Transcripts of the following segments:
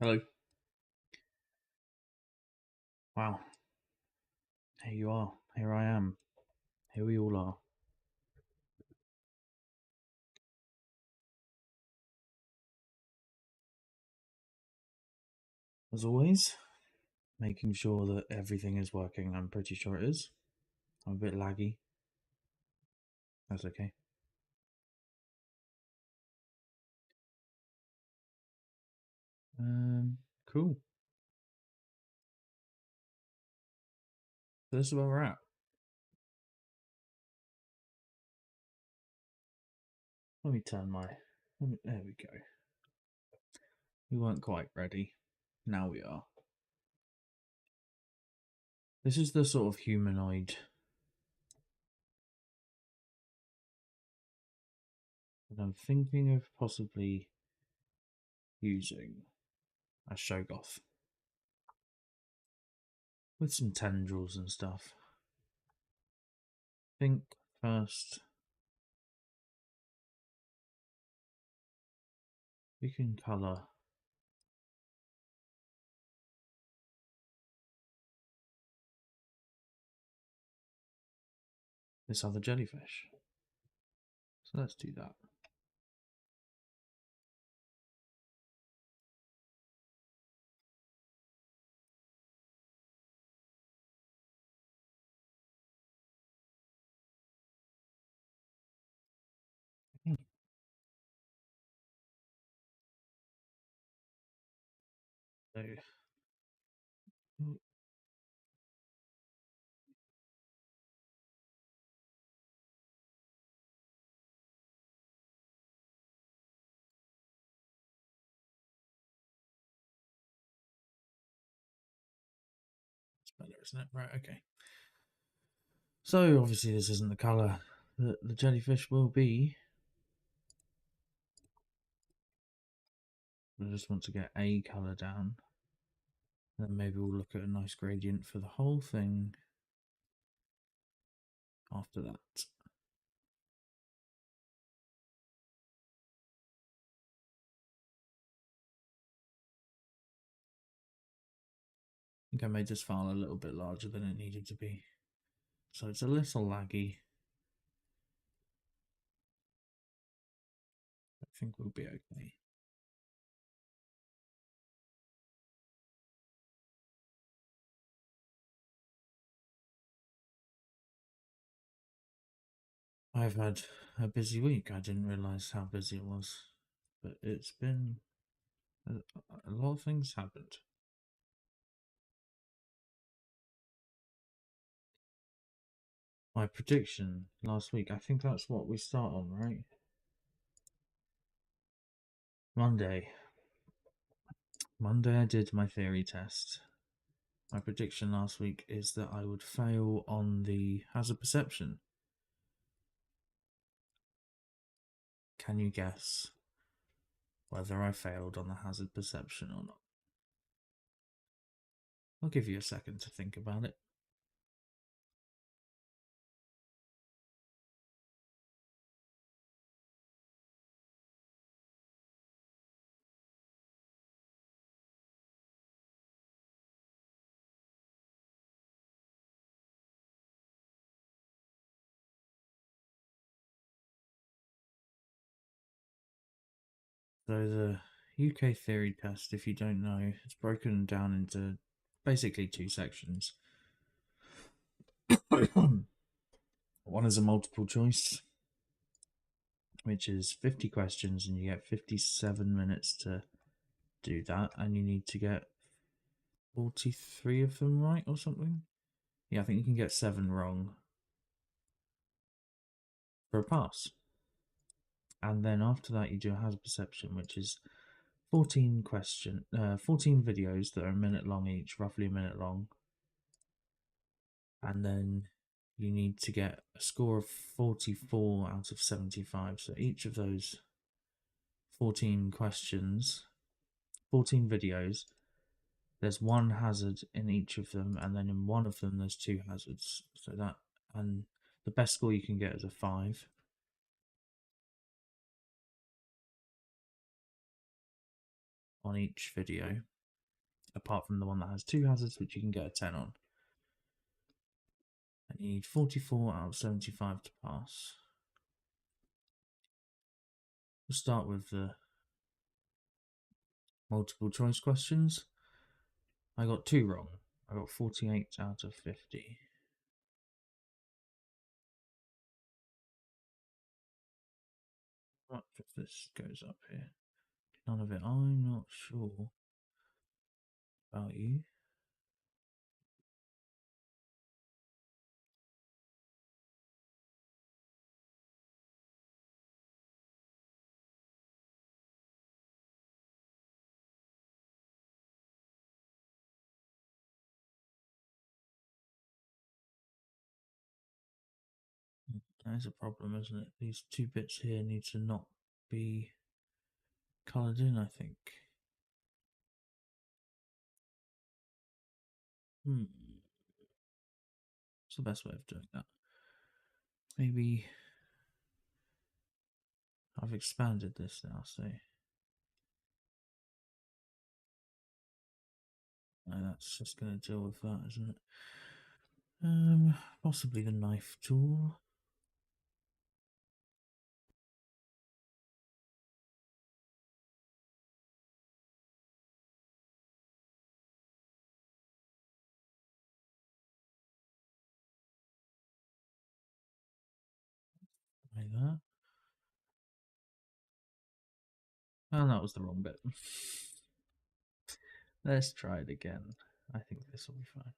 Hello. Wow. Here you are. Here I am. Here we all are. As always, making sure that everything is working. I'm pretty sure it is. I'm a bit laggy. That's okay. Cool. So this is where we're at. Let me turn my... there we go. We weren't quite ready. Now we are. This is the sort of humanoid that I'm thinking of possibly using as Shoggoth. With some tendrils and stuff. I think first we can colour this other jellyfish. So let's do that. So, it's better, isn't it? Right, okay. So obviously this isn't the colour that the jellyfish will be. I just want to get a colour down. Then maybe we'll look at a nice gradient for the whole thing after that. I think I made this file a little bit larger than it needed to be. So it's a little laggy. I think we'll be okay. I've had a busy week. I didn't realise how busy it was. But it's been... a lot of things happened. My prediction last week, I think that's what we start on, right? Monday. Monday, I did my theory test. My prediction last week is that I would fail on the hazard perception. Can you guess whether I failed on the hazard perception or not? I'll give you a second to think about it. So the UK theory test, if you don't know, it's broken down into basically two sections. One is a multiple choice, which is 50 questions, and you get 57 minutes to do that, and you need to get 43 of them right or something. Yeah, I think you can get 7 wrong for a pass. And then after that, you do a hazard perception, which is 14 videos that are a minute long each, roughly a minute long. And then you need to get a score of 44 out of 75. So each of those 14 questions, 14 videos, there's one hazard in each of them, and then in one of them there's 2 hazards. So that, and the best score you can get is a 5 on each video, apart from the one that has 2 hazards, which you can get a 10 on. And you need 44 out of 75 to pass. We'll start with the multiple choice questions. I got 2 wrong. I got 48 out of 50. What if this goes up here? None of it. I'm not sure about you. That is a problem, isn't it? These 2 bits here need to not be coloured in, I think. What's the best way of doing that? Maybe I've expanded this now, so no, that's just going to deal with that, isn't it? Possibly the knife tool. Like that. And that was the wrong bit. Let's try it again. I think this will be fine.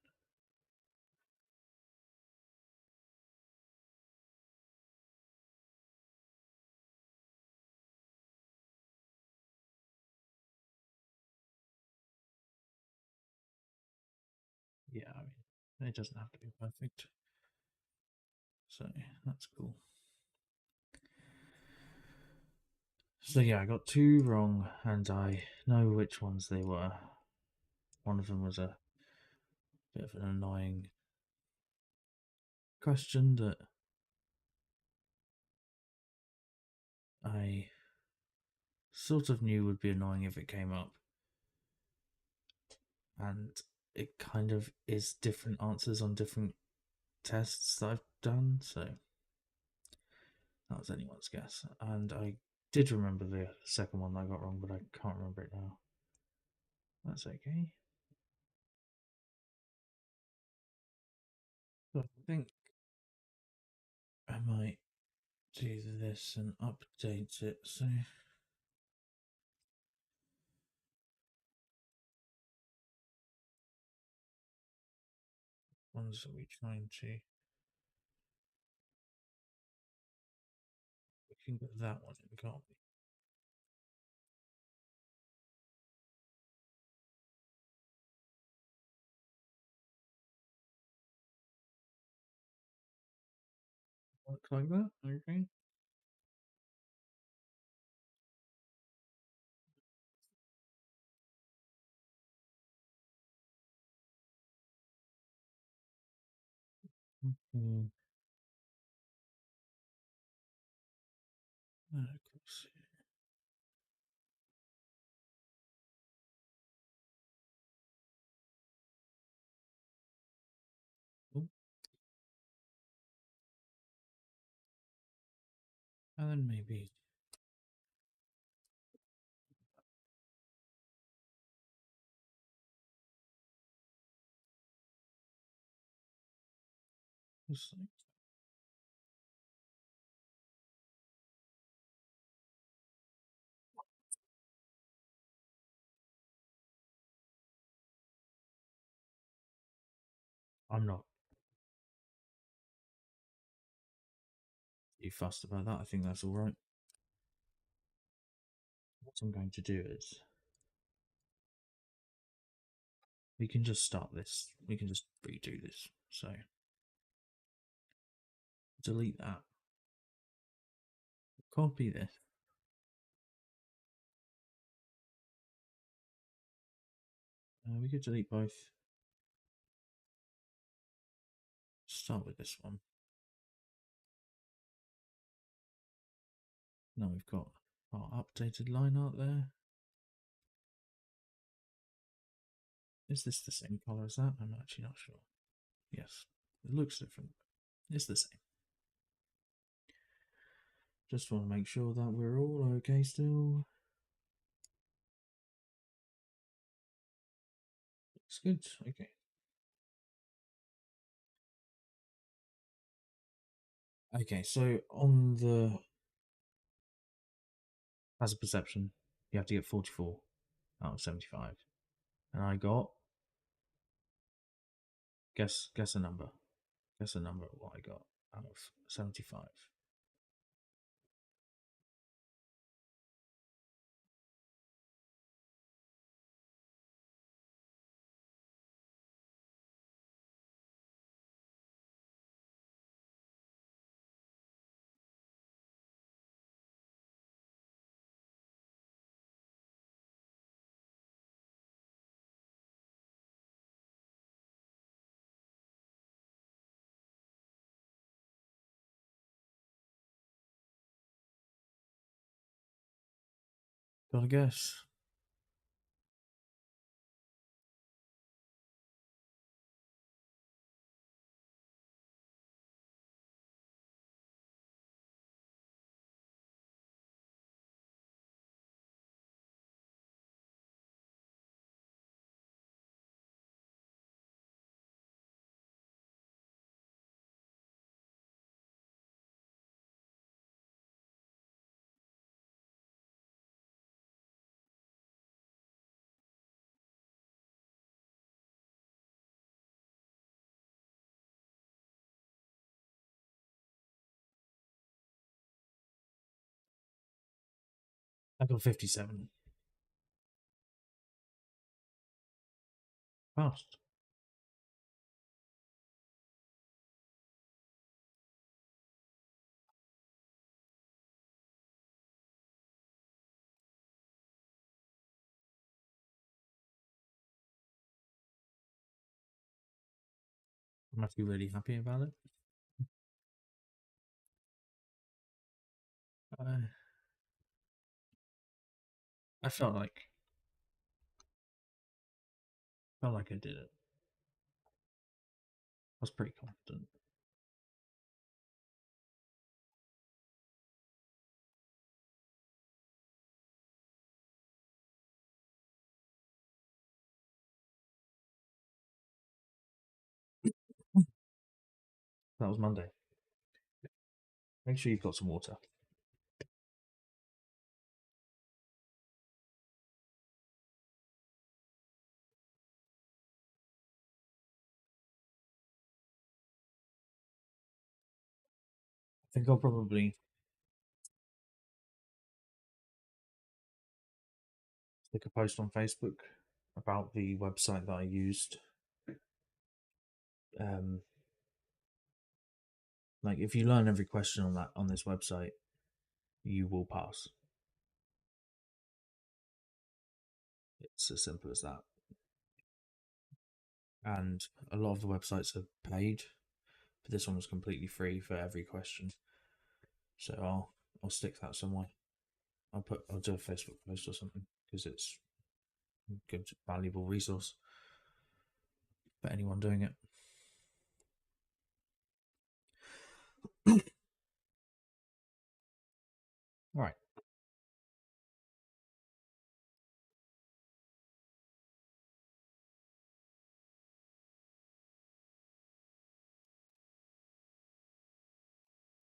Yeah, I mean, it doesn't have to be perfect. So that's cool. So yeah, I got 2 wrong, and I know which ones they were. One of them was a bit of an annoying question that I sort of knew would be annoying if it came up. And it kind of is different answers on different tests that I've done, so that was anyone's guess. And I did remember the second one that I got wrong, but I can't remember it now. That's okay. So I think I might do this and update it. So ones are we trying to? We can get that one in, can't we? like that. Okay. Okay. Oh, and then maybe just like I'm not too fussed about that. I think that's all right. What I'm going to do is we can just start this. We can just redo this. So delete that. Copy this. We could delete both. Start with this one. Now we've got our updated line art there. Is this the same color as that? I'm actually not sure. Yes, it looks different. It's the same. Just want to make sure that we're all okay still. Looks good. Okay. Okay, so on the as a perception, you have to get 44 out of 75. And I got guess a number. Guess a number of what I got out of 75. Gotta guess. I got 57. Passed. I'm actually really happy about it. Uh, I felt like I did it. I was pretty confident. That was Monday. Make sure you've got some water. I think I'll probably stick a post on Facebook about the website that I used Like if you learn every question on this website, you will pass. It's as simple as that. And a lot of the websites are paid, but this one was completely free for every question. So I'll stick that somewhere. I'll do a Facebook post or something because it's a good valuable resource for anyone doing it. All right.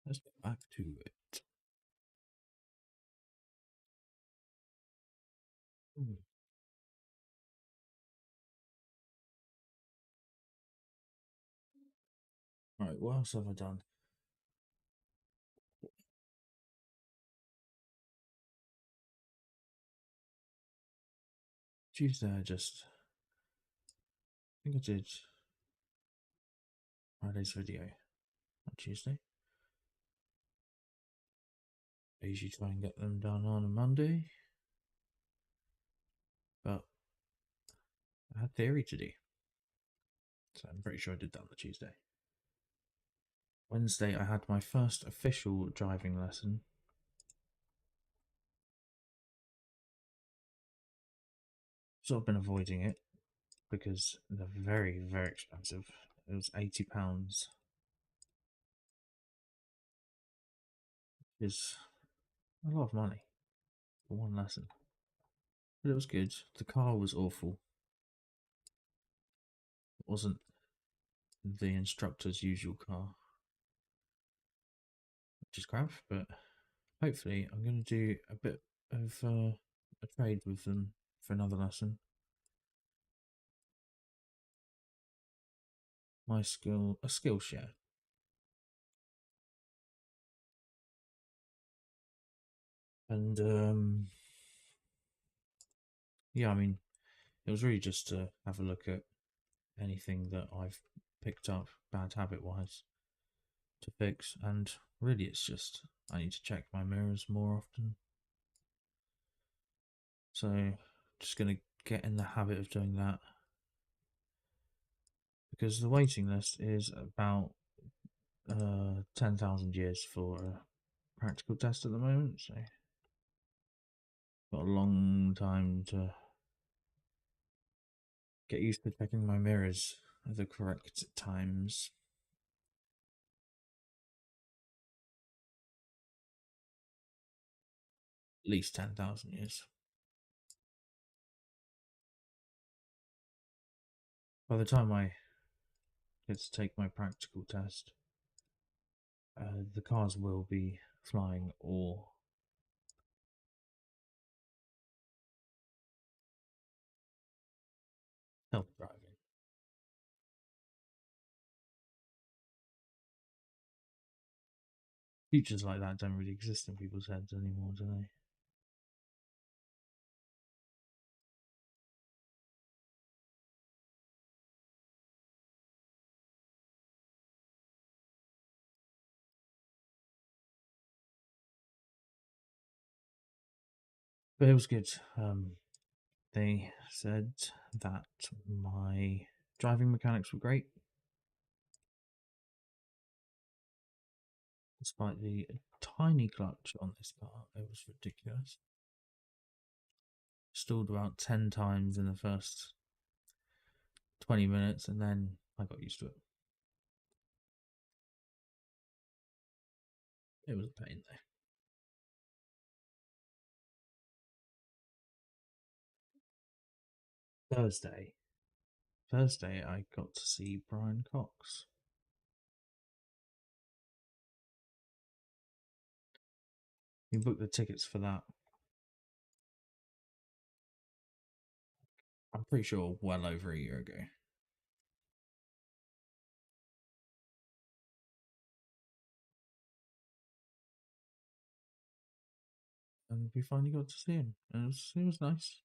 Let's get back to it. All right, what else have I done? Tuesday, I think I did Friday's video on Tuesday. I usually try and get them done on a Monday, but I had theory to do, so I'm pretty sure I did that on the Tuesday. Wednesday, I had my first official driving lesson. Sort of been avoiding it because they're very, very expensive. It was £80, which is a lot of money for one lesson. But it was good. The car was awful. It wasn't the instructor's usual car, which is crap, but hopefully I'm going to do a bit of a trade with them for another lesson. A skill share. And yeah, I mean, it was really just to have a look at anything that I've picked up bad habit wise to fix, and really it's just I need to check my mirrors more often. So just gonna get in the habit of doing that because the waiting list is about 10,000 years for a practical test at the moment, so got a long time to get used to checking my mirrors at the correct times. At least 10,000 years. By the time I get to take my practical test, the cars will be flying or self-driving. Futures like that don't really exist in people's heads anymore, do they? But it was good. They said that my driving mechanics were great, despite the tiny clutch on this car. It was ridiculous. Stalled about 10 times in the first 20 minutes, and then I got used to it. It was a pain though. Thursday, I got to see Brian Cox. He booked the tickets for that. I'm pretty sure well over a year ago. And we finally got to see him. And it was nice.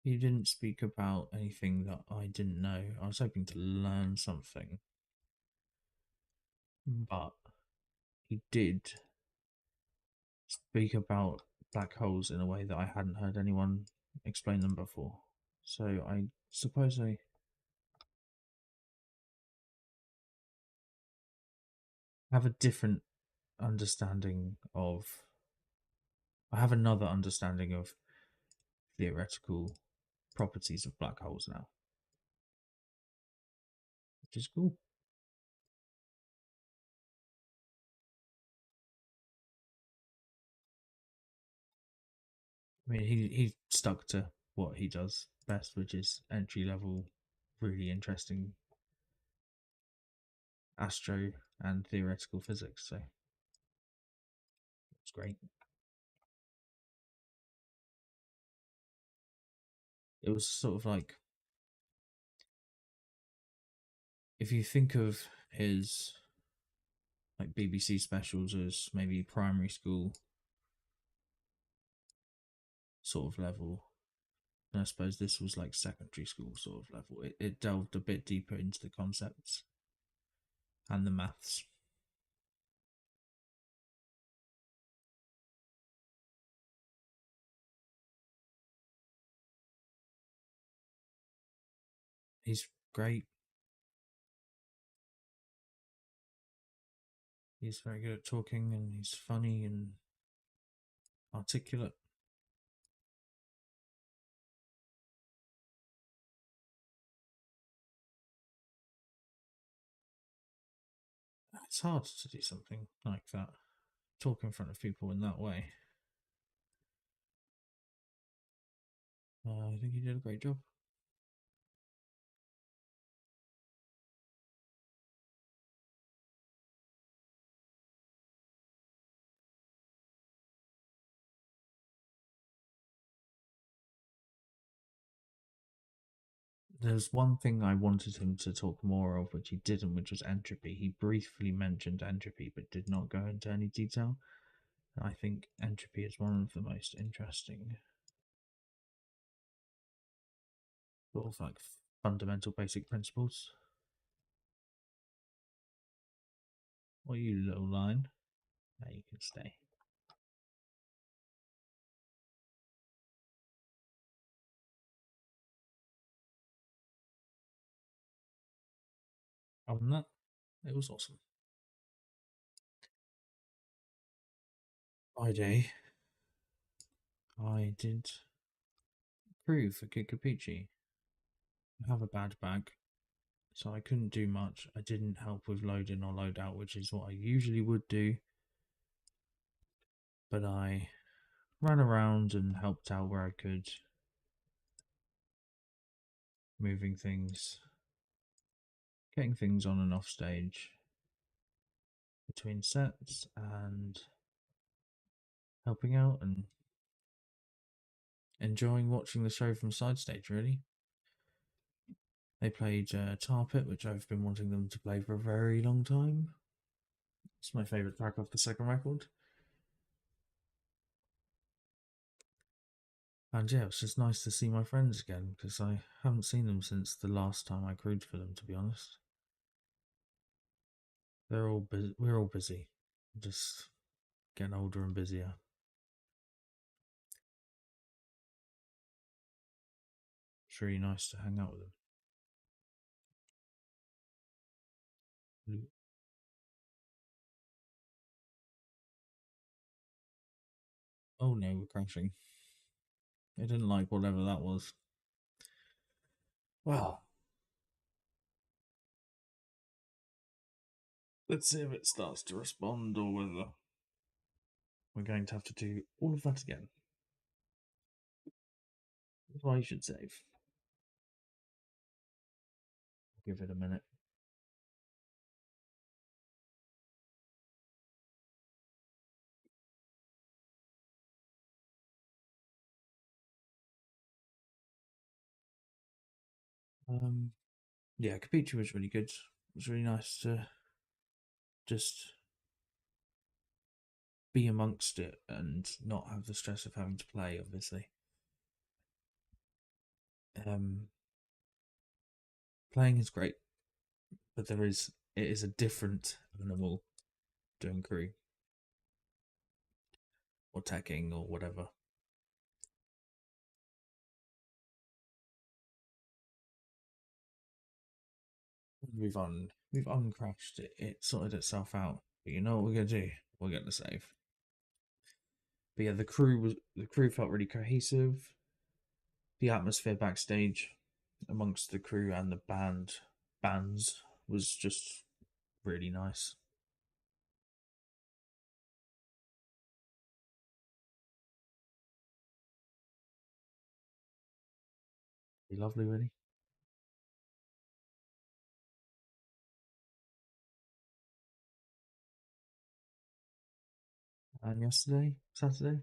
He didn't speak about anything that I didn't know. I was hoping to learn something. but he did speak about black holes in a way that I hadn't heard anyone explain them before. So I suppose I have a different understanding of. I have another understanding of theoretical properties of black holes now, which is cool. I mean, he stuck to what he does best, which is entry level, really interesting astro and theoretical physics. So it's great. It was sort of like, if you think of his like BBC specials as maybe primary school sort of level, and I suppose this was like secondary school sort of level. It delved a bit deeper into the concepts and the maths. He's great. He's very good at talking, and he's funny and articulate. It's hard to do something like that, talk in front of people in that way. I think he did a great job. There's one thing I wanted him to talk more of, which he didn't, which was entropy. He briefly mentioned entropy, but did not go into any detail. I think entropy is one of the most interesting, sort of like fundamental basic principles. Or you little line. Now you can stay. Other than that, it was awesome. Friday, I did crew for Kikapichi. I have a bad bag, so I couldn't do much. I didn't help with load in or load out, which is what I usually would do. But I ran around and helped out where I could, moving things, getting things on and off stage between sets, and helping out and enjoying watching the show from side stage, really. They played Tar Pit, which I've been wanting them to play for a very long time. It's my favourite track off the second record. And yeah, it's just nice to see my friends again, because I haven't seen them since the last time I crewed for them, to be honest. They're all busy. We're all busy. Just getting older and busier. It's really nice to hang out with them. Oh no, we're crashing. I didn't like whatever that was. Well, let's see if it starts to respond or whether we're going to have to do all of that again. That's why you should save. Give it a minute. Yeah, Capiche was really good. It was really nice to just be amongst it and not have the stress of having to play, obviously. Um, Playing is great, but there is it is a different animal doing crew or teching or whatever. We've uncrashed it. It sorted itself out. But you know what we're gonna do? We're gonna save. But yeah, the crew felt really cohesive. The atmosphere backstage amongst the crew and the bands was just really nice. Really lovely, really. And yesterday, Saturday,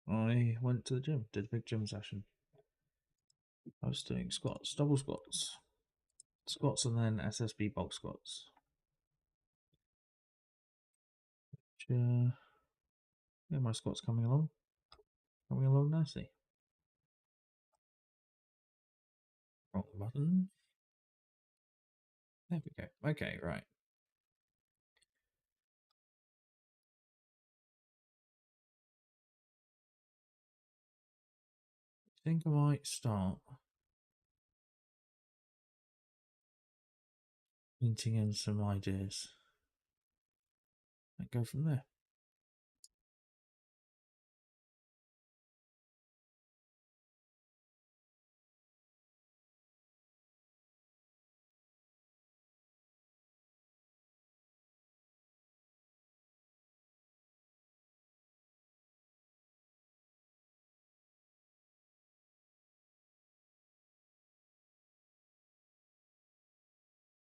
I went to the gym, did a big gym session. I was doing squats, double squats, and then SSB box squats. Which, yeah, my squats coming along nicely. Wrong button. There we go. Okay, right. I think I might start hinting in some ideas and go from there.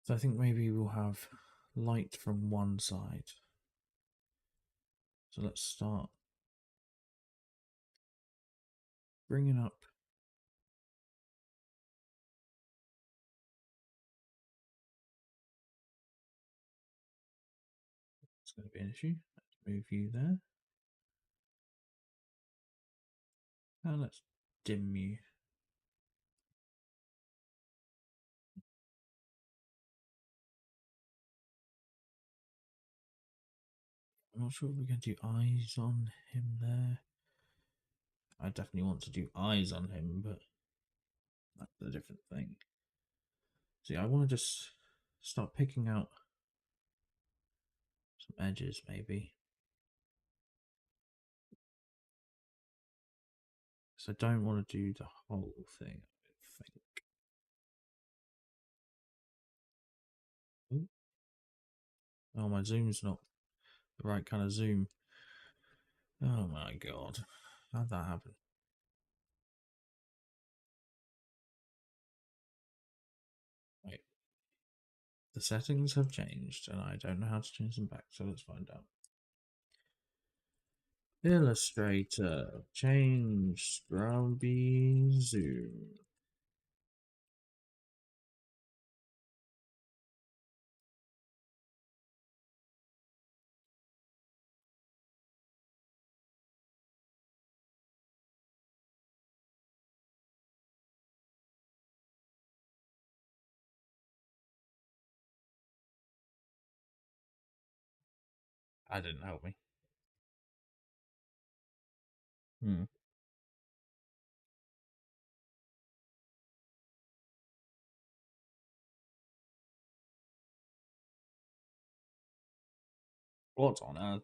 So I think maybe we'll have light from one side. So let's start bringing up. It's going to be an issue. Let's move you there. And let's dim you. I'm not sure if we're going to do eyes on him there. I definitely want to do eyes on him, but that's a different thing. See, I want to just start picking out some edges, maybe. So I don't want to do the whole thing, I think. Ooh. Oh, my zoom's not the right kind of zoom. Oh my god. How'd that happen? Wait. The settings have changed and I don't know how to change them back, so let's find out. Illustrator, change, scrubby, zoom. That didn't help me. Hmm. What on earth?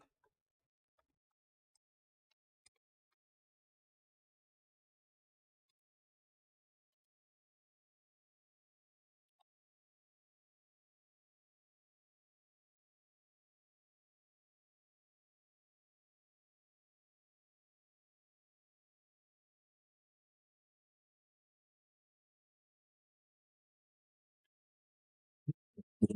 I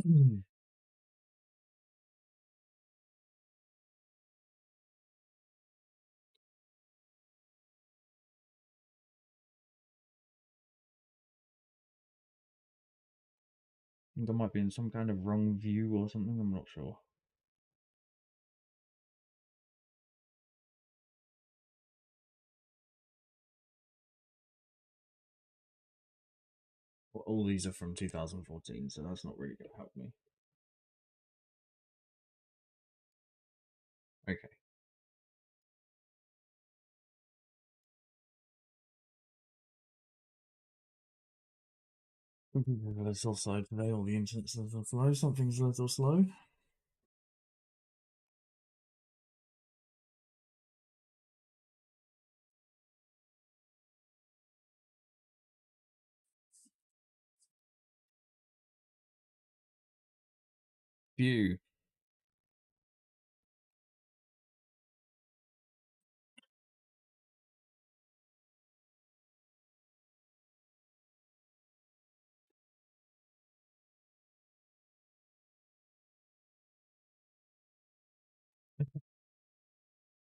think I might be in some kind of wrong view or something, I'm not sure. Well, all these are from 2014, so that's not really going to help me. Okay. A little slow today, all the internet's a little slow, something's a little slow. Phew.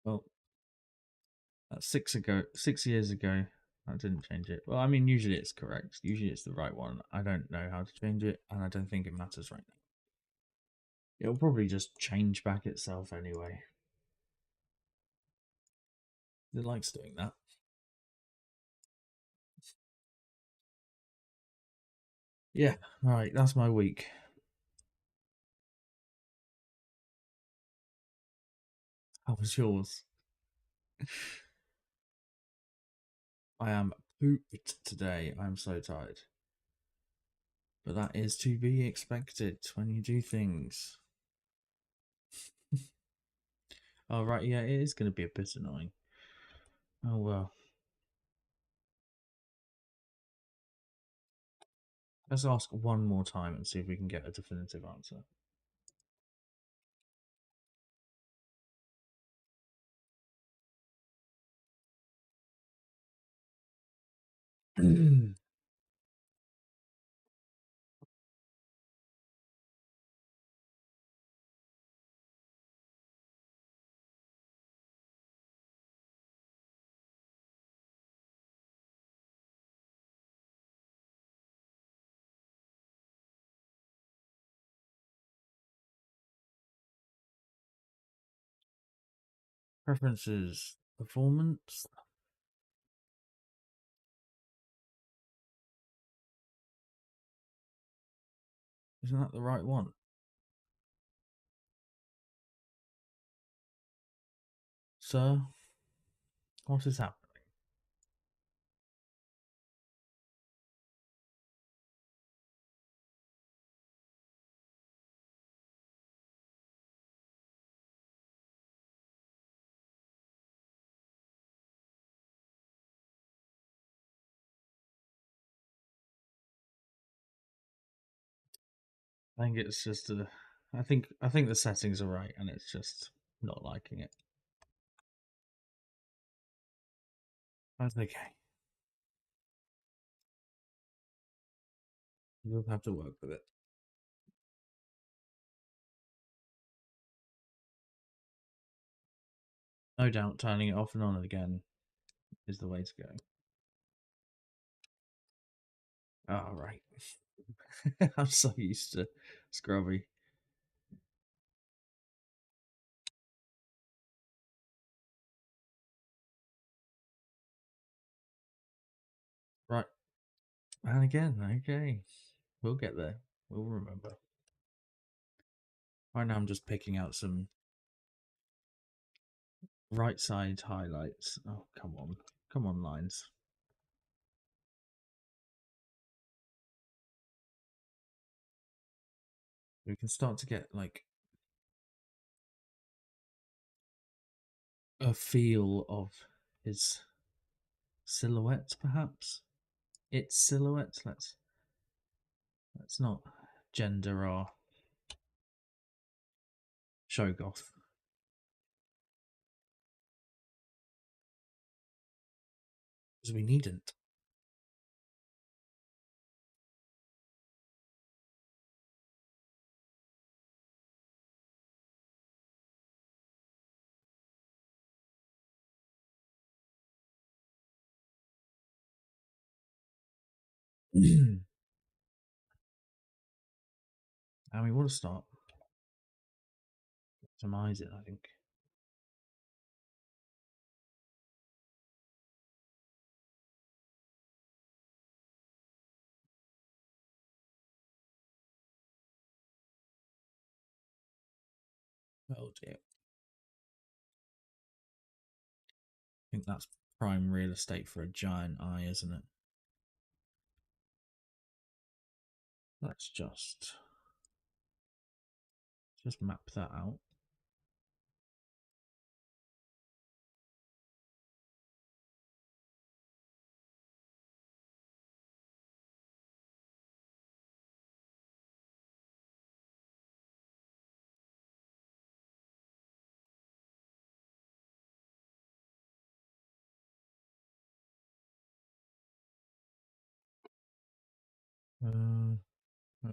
Well, that's 6 years ago. I didn't change it. Well, I mean, usually it's correct. Usually it's the right one. I don't know how to change it, and I don't think it matters right now. It'll probably just change back itself anyway. It likes doing that. Yeah, right, that's my week. How was yours? I am pooped today. I'm so tired. But that is to be expected when you do things. Oh, right, yeah, it is going to be a bit annoying. Oh, well. Let's ask one more time and see if we can get a definitive answer. Preferences, performance. Isn't that the right one? Sir, what is happening? I think it's just a. I think the settings are right, and it's just not liking it. That's okay. You'll have to work with it. No doubt, turning it off and on again is the way to go. Oh, right. I'm so used to Scrubby. Right. And again, okay. We'll get there. We'll remember. Right now, I'm just picking out some right side highlights. Oh, come on. Come on, lines. We can start to get like a feel of his silhouette, perhaps. Its silhouette. Let's not gender our Shoggoth. Because we needn't. And we want to start optimizing, I think. Oh dear. I think that's prime real estate for a giant eye, isn't it? Let's just map that out.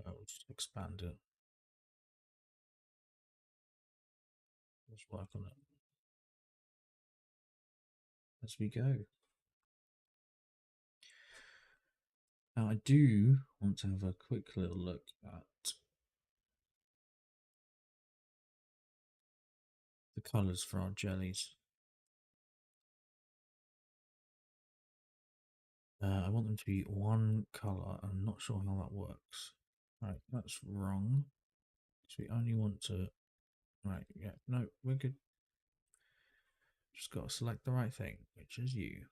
I'll just expand it. Let's work on it as we go. Now, I do want to have a quick little look at the colours for our jellies. I want them to be one colour. I'm not sure how that works. Right, that's wrong. So we only want to... Right, yeah, no, we're good. Just got to select the right thing, which is you.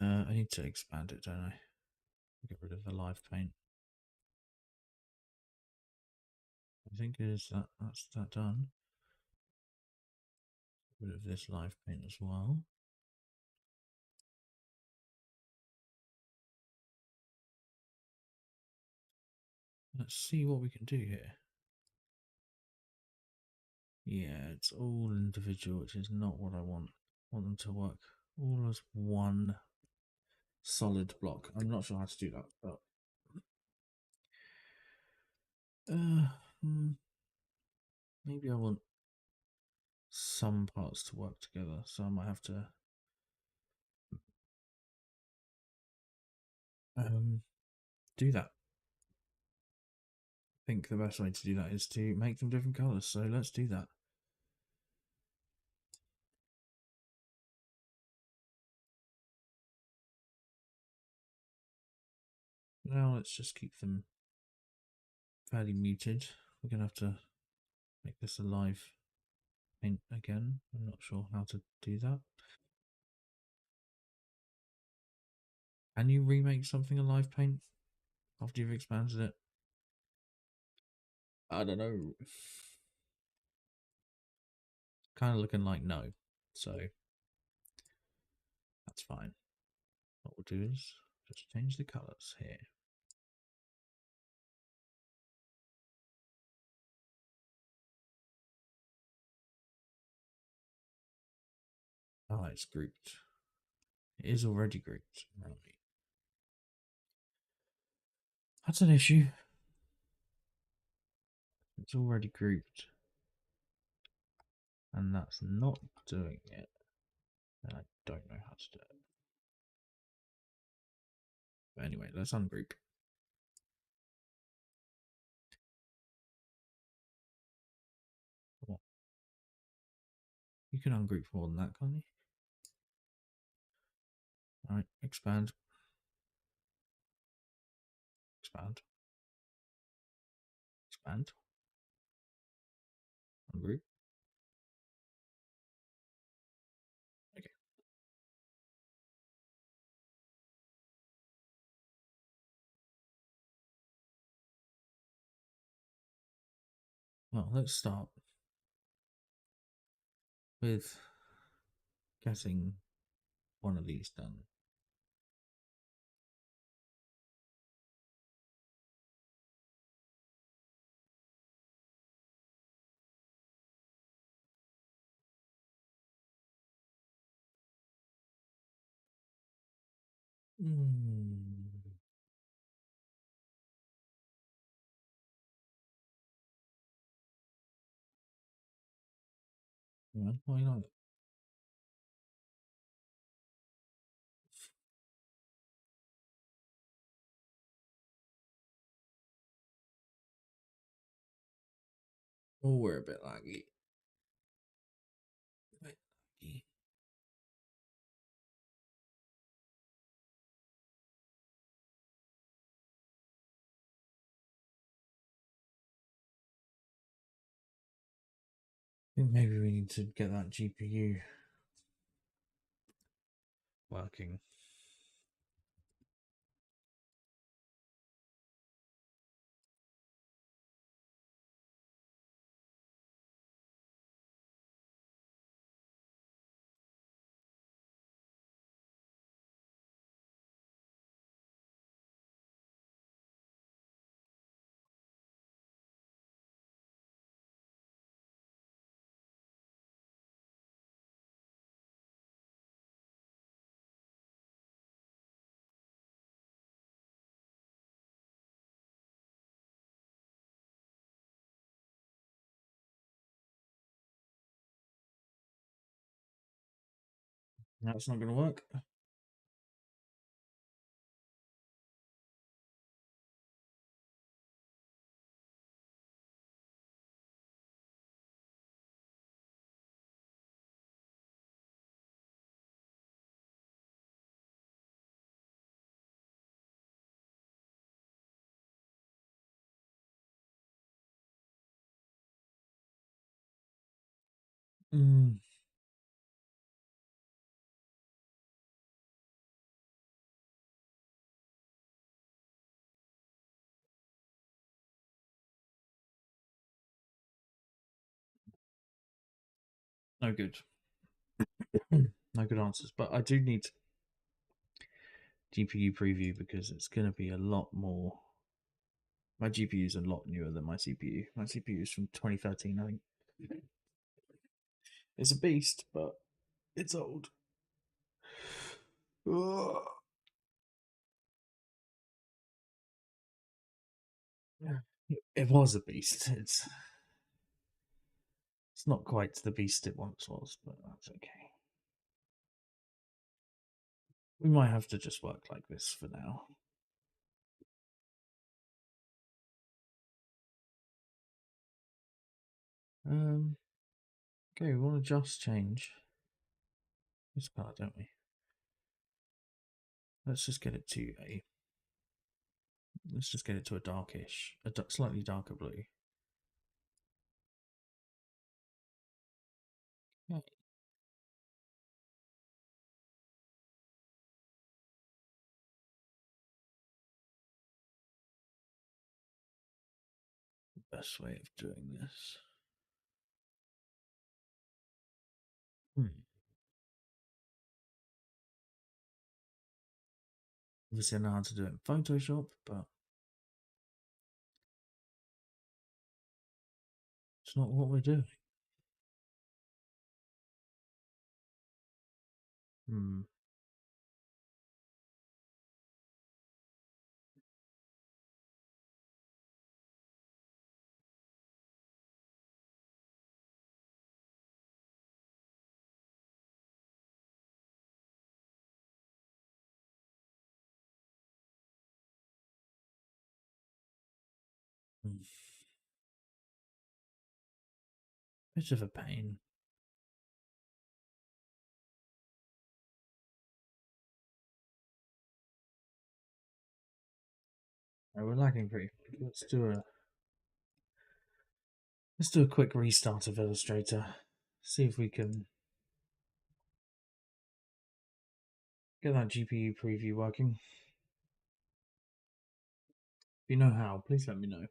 I need to expand it, don't I? Get rid of the live paint. I think it is that's that done. Get rid of this live paint as well. Let's see what we can do here. Yeah, it's all individual, which is not what I want. I want them to work all as one solid block. I'm not sure how to do that, but maybe I want some parts to work together, so I might have to do that. I think the best way to do that is to make them different colours, so let's do that. Now let's just keep them fairly muted. We're going to have to make this a live paint again. I'm not sure how to do that. Can you remake something a live paint after you've expanded it? I don't know. Kind of looking like no, so that's fine. What we'll do is just change the colours here. Oh, it's grouped. It is already grouped. Right. That's an issue. It's already grouped. And that's not doing it. And I don't know how to do it. But anyway, let's ungroup. What? You can ungroup more than that, can't you? Alright, expand. Expand. Expand. Ungroup. Okay. Well, let's start with getting one of these done. Yeah, why not? Oh, we're a bit laggy. A bit laggy. I think maybe we need to get that GPU working. That's not going to work. Mm. No good. No good answers. But I do need GPU preview because it's going to be a lot more. My GPU is a lot newer than my CPU. My CPU is from 2013, I think. It's a beast, but it's old. Ugh. It was a beast. It's not quite the beast it once was, but that's okay. We might have to just work like this for now. Okay, we want to just change this color, don't we? Let's just get it to a. Let's just get it to a darkish, slightly darker blue. Okay. Best way of doing this. Obviously, I know how to do it in Photoshop, but it's not what we're doing. Hmm. Bit of a pain. Oh, we're lagging pretty. Let's do a quick restart of Illustrator. See if we can get that GPU preview working. If you know how, please let me know.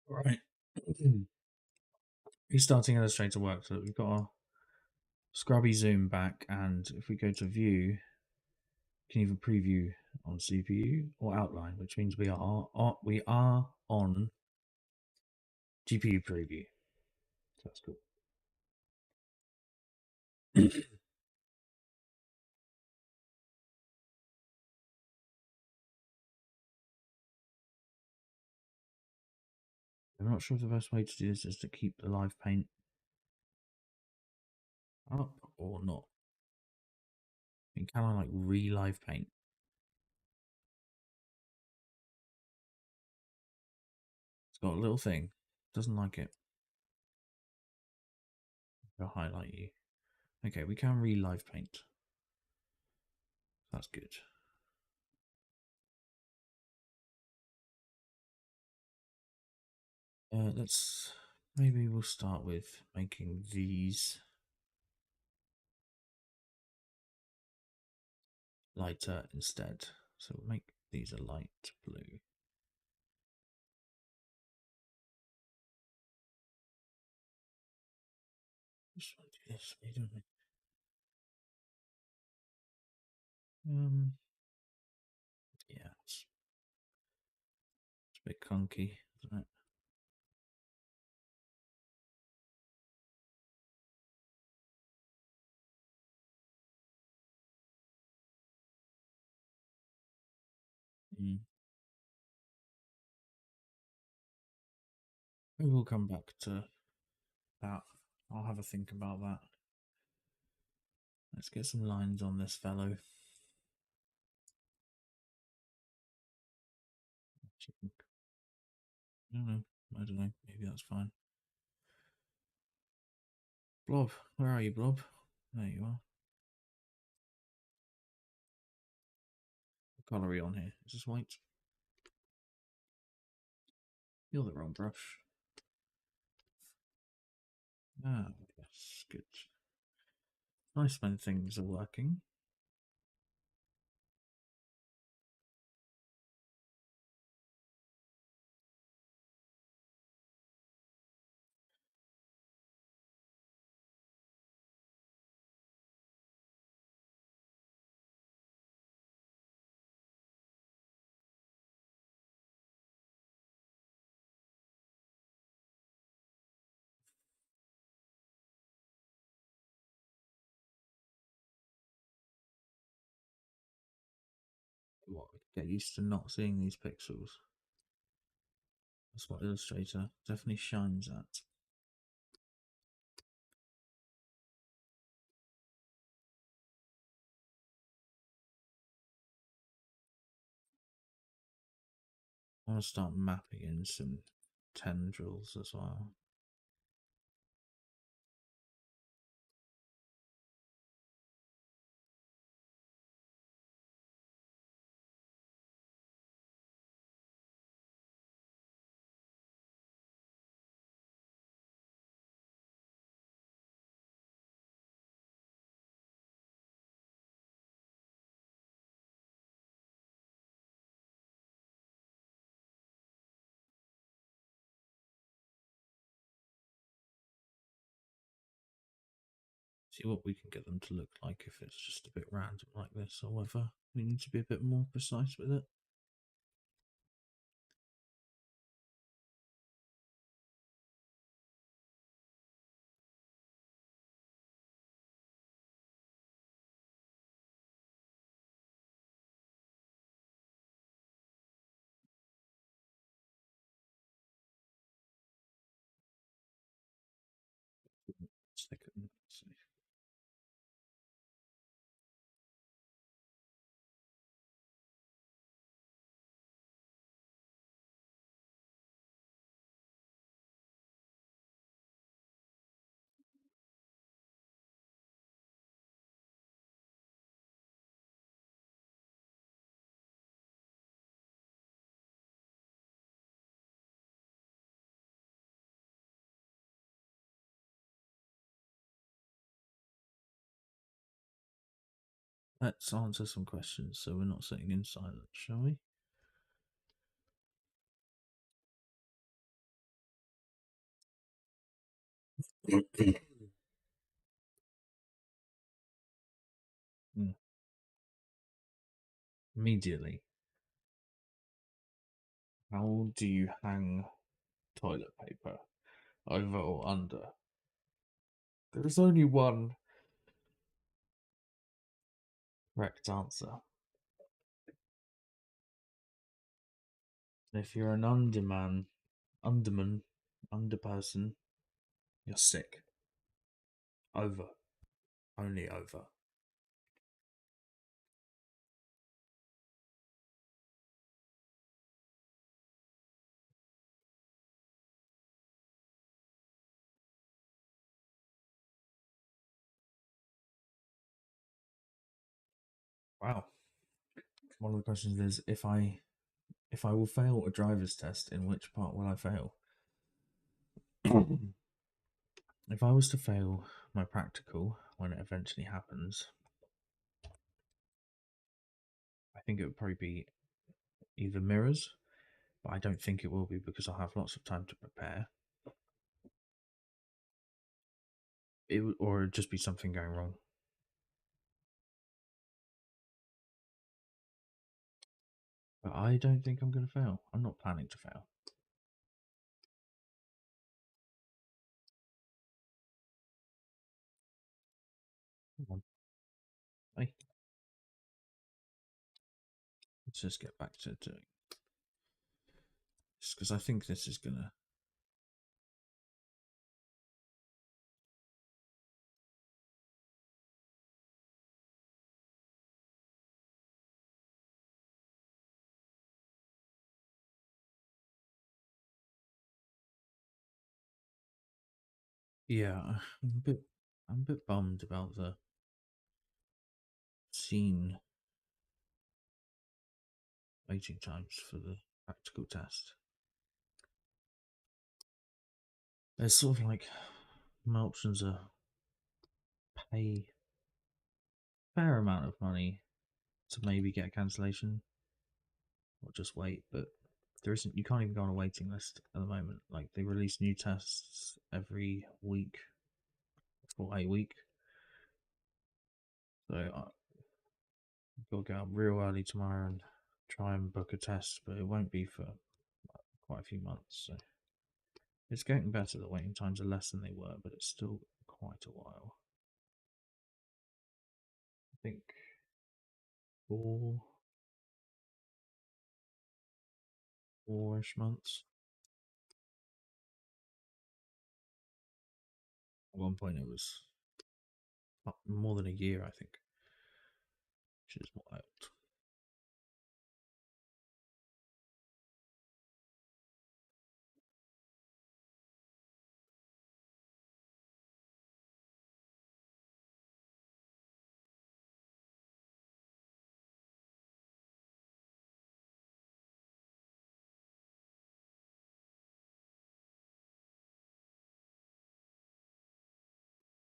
Right. Restarting Illustrator works. So we've got our scrubby zoom back, and if we go to view, you can either preview on CPU or outline, which means we are on GPU preview. So that's cool. I'm not sure if the best way to do this is to keep the live paint Up or not? I mean, can I like relive paint? It's got a little thing. Doesn't like it. I'll highlight you. Okay, we can relive paint. That's good. Let's maybe we'll start with making these lighter instead. So we'll make these a light blue. Just want to do this, don't we? Yeah, it's a bit clunky, isn't it? Mm. Maybe we'll come back to that. I'll have a think about that. Let's get some lines on this fellow. I don't know. Maybe that's fine. Blob, where are you, Blob? There you are. What colour are we on here? Is this white? You're the wrong brush. Ah, yes, good. Nice when things are working. What? Get used to not seeing these pixels. That's what Illustrator definitely shines at. I want to start mapping in some tendrils as well. See what we can get them to look like if it's just a bit random like this, or whether we need to be a bit more precise with it. Second, see. Let's answer some questions so we're not sitting in silence, shall we? Immediately. How do you hang toilet paper? Over or under? There is only one correct answer. If you're an underperson, you're sick. Over. only over. Wow. One of the questions is if I will fail a driver's test, in which part will I fail? If I was to fail my practical when it eventually happens, I think it would probably be either mirrors, but I don't think it will be because I'll have lots of time to prepare. Or it'd just be something going wrong. But I don't think I'm going to fail. I'm not planning to fail. Come on. Hey, let's just get back to doing. Just because I think this is going to. Yeah, I'm a bit bummed about the scene waiting times for the practical test. There's sort of like my options are pay a fair amount of money to maybe get a cancellation or just wait, but there isn't. You can't even go on a waiting list at the moment. Like they release new tests every week for a week, so I've got to get up real early tomorrow and try and book a test, but it won't be for quite a few months. So it's getting better. The waiting times are less than they were, but it's still quite a while. I think four, 4-ish months. At one point, it was more than a year, I think, which is wild.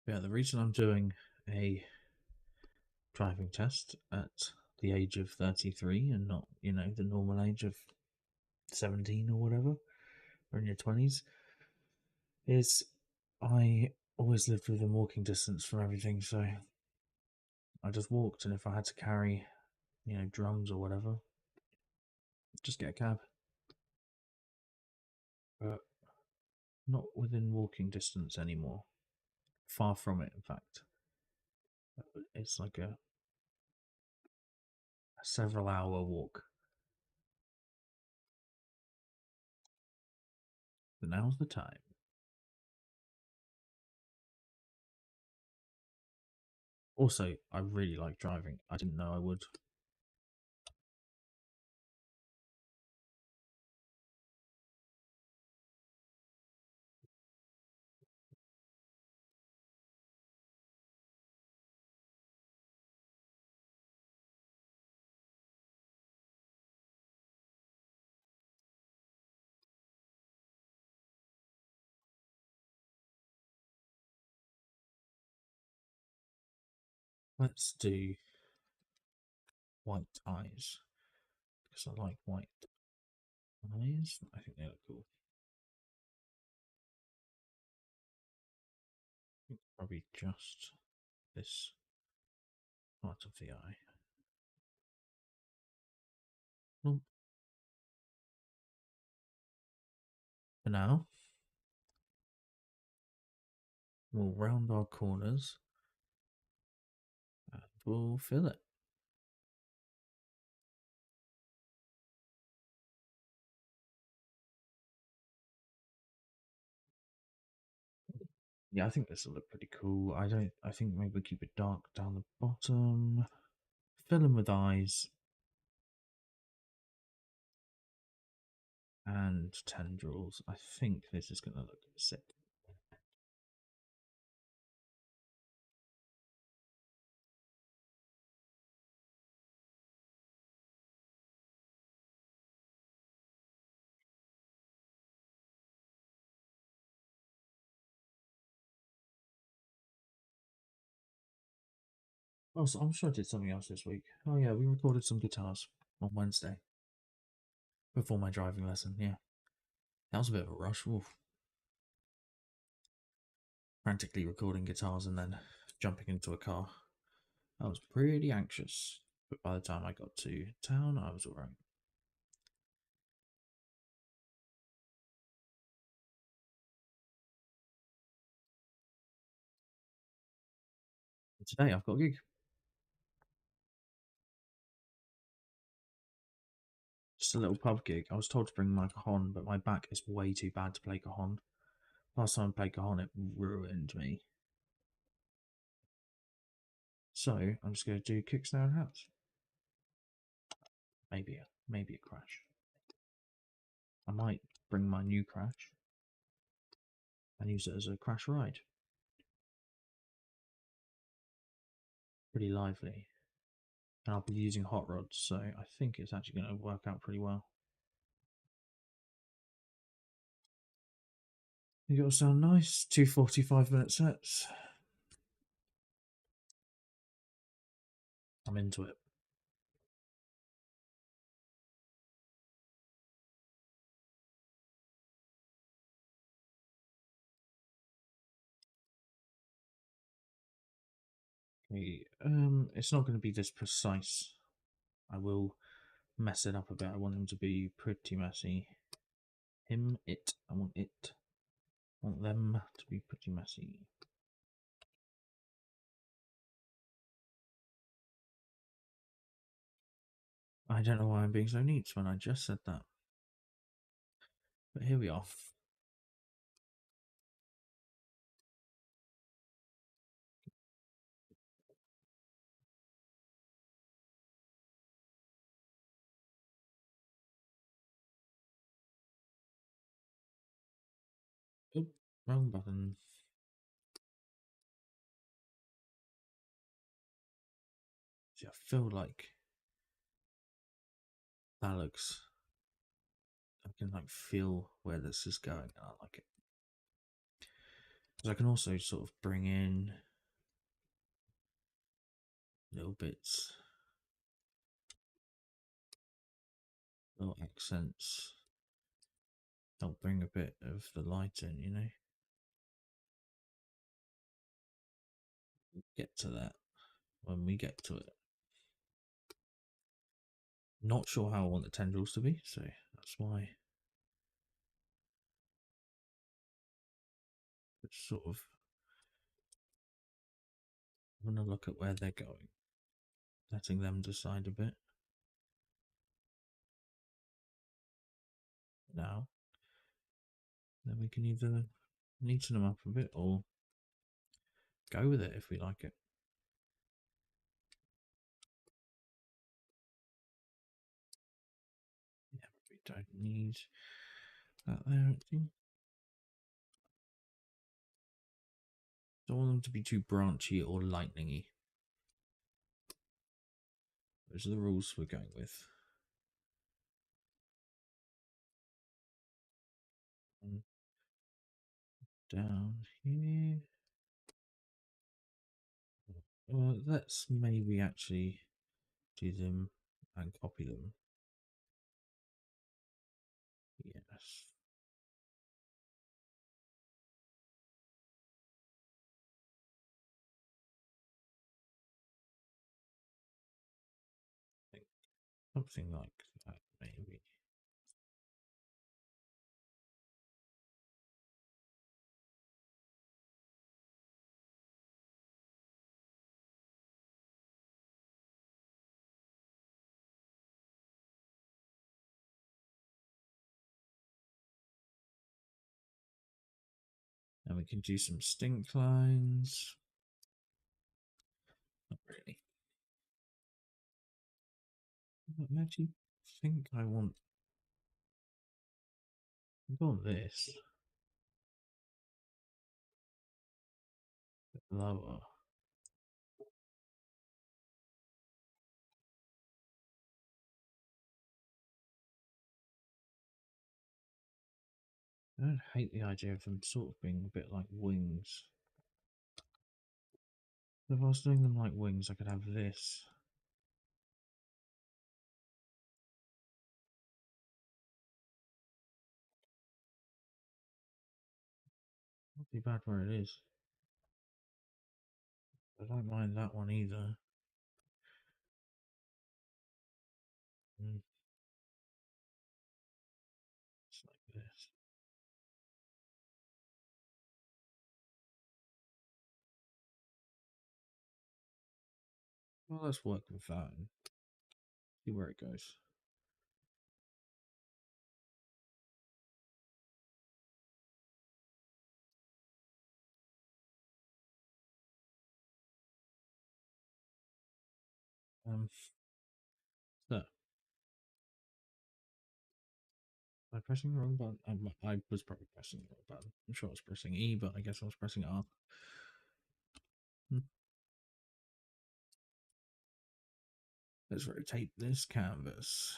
Yeah, the reason I'm doing a driving test at the age of 33 and not, the normal age of 17 or whatever, or in your 20s, is I always lived within walking distance from everything, so I just walked, and if I had to carry, drums or whatever, just get a cab. But not within walking distance anymore. Far from it, in fact. It's like a several hour walk. But now's the time. Also, I really like driving. I didn't know I would. Let's do white eyes. Because I like white eyes. I think they look cool. Probably just this part of the eye. Well, for now, we'll round our corners and we'll fill it. Yeah, I think this will look pretty cool. I think maybe we keep it dark down the bottom. Fill them with eyes and tendrils. I think this is going to look sick. Oh, so I'm sure I did something else this week. Oh yeah, we recorded some guitars on Wednesday before my driving lesson. Yeah, that was a bit of a rush. Oof. Frantically recording guitars and then jumping into a car. I was pretty anxious, but by the time I got to town, I was alright. Today I've got a gig. Just a little pub gig. I was told to bring my cajon, but my back is way too bad to play cajon. Last time I played cajon, it ruined me. So I'm just going to do kick, snare, and hats. Maybe a crash. I might bring my new crash and use it as a crash ride. Pretty lively. And I'll be using hot rods, so I think it's actually going to work out pretty well. You got to sound nice. 2 45-minute sets. I'm into it. Okay, it's not going to be this precise. I will mess it up a bit. I want him to be pretty messy. I want it. I want them to be pretty messy. I don't know why I'm being so neat when I just said that. But here we are. Oop, wrong button. See, I feel like that looks. I can like feel where this is going, and I like it. Because I can also sort of bring in little bits, little accents. Help bring a bit of the light in, you know. Get to that when we get to it. Not sure how I want the tendrils to be, so that's why it's sort of having a look at where they're going, letting them decide a bit. Now, then we can either neaten them up a bit or go with it if we like it. Yeah, we don't need that there. Don't want them to be too branchy or lightningy. Those are the rules we're going with. And down here. Let's maybe actually do them and copy them. Yes. Something like that, maybe. And we can do some stink lines. Not really. I actually think I want this. Lower. I don't hate the idea of them sort of being a bit like wings. If I was doing them like wings, I could have this. Not too bad where it is. I don't mind that one either. Just like this. Well, let's work with that and see where it goes. So, am I pressing the wrong button? I was probably pressing the wrong button. I'm sure I was pressing E, but I guess I was pressing R. Let's rotate this canvas.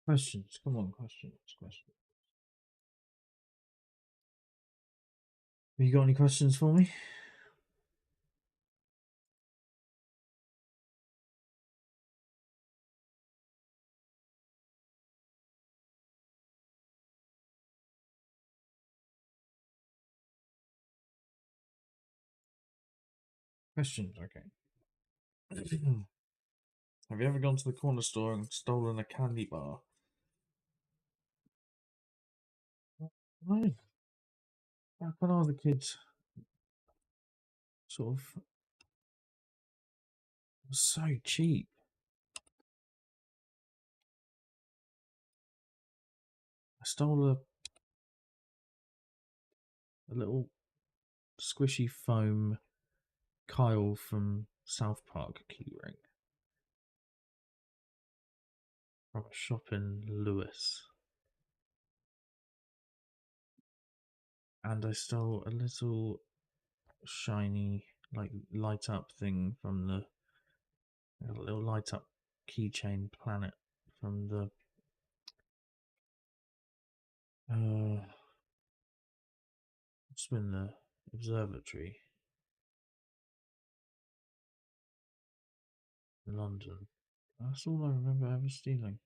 Questions. Come on, questions. Have you got any questions for me? Questions, okay. Have you ever gone to the corner store and stolen a candy bar? No. Back when I was a kid, sort of, it was so cheap. I stole a little squishy foam Kyle from South Park keyring from a shop in Lewis. And I stole a little shiny, like, light up thing from a little light up keychain planet from the it's been the observatory in London. That's all I remember ever stealing.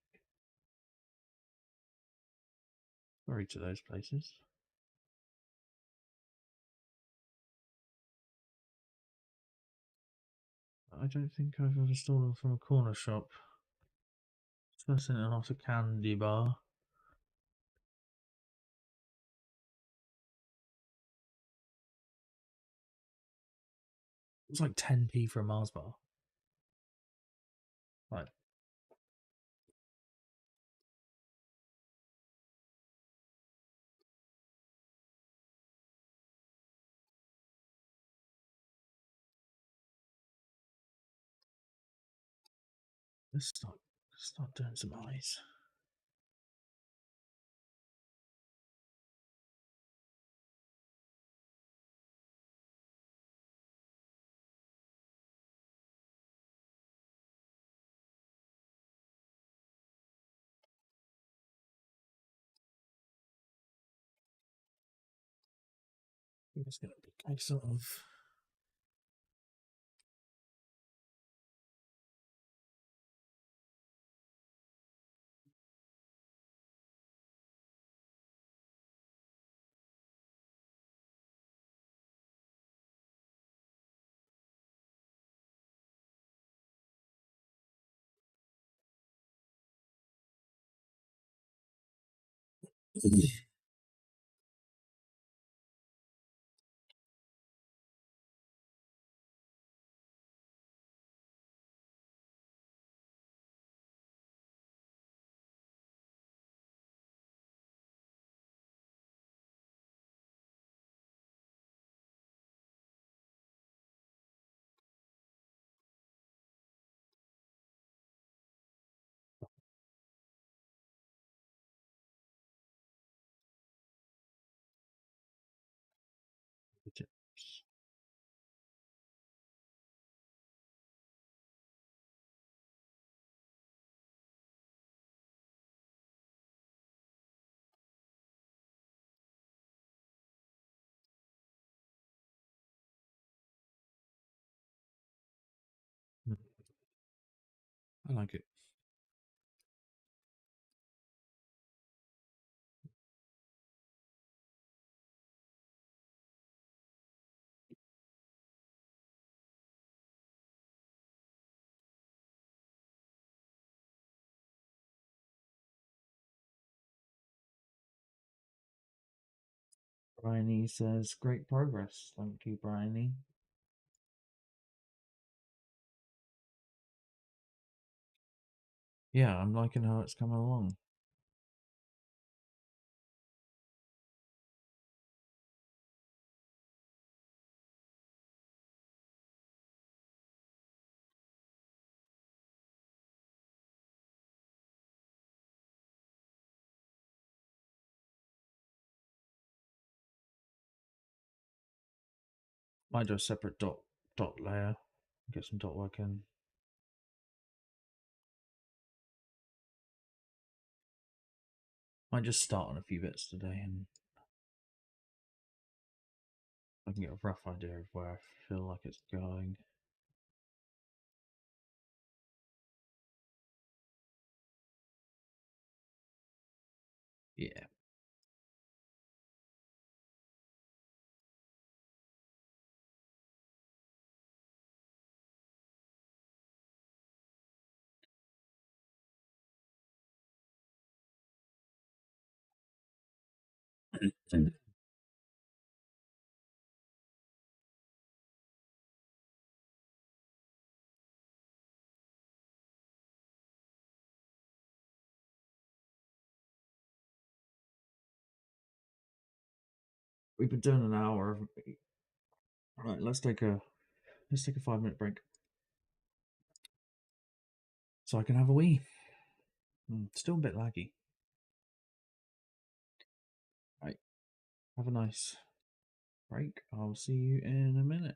Sorry to those places. I don't think I've ever stolen from a corner shop. Especially not a candy bar. It was like 10p for a Mars bar. Right. Let's start doing some eyes. I think it's going to be a case of I like it. Bryony says, great progress. Thank you, Bryony. Yeah, I'm liking how it's coming along. Might do a separate dot layer. Get some dot work in. Might just start on a few bits today and I can get a rough idea of where I feel like it's going. Yeah. We've been doing an hour. Right, let's take a 5-minute break so I can have a wee. Still a bit laggy. Right, have a nice break. I'll see you in a minute.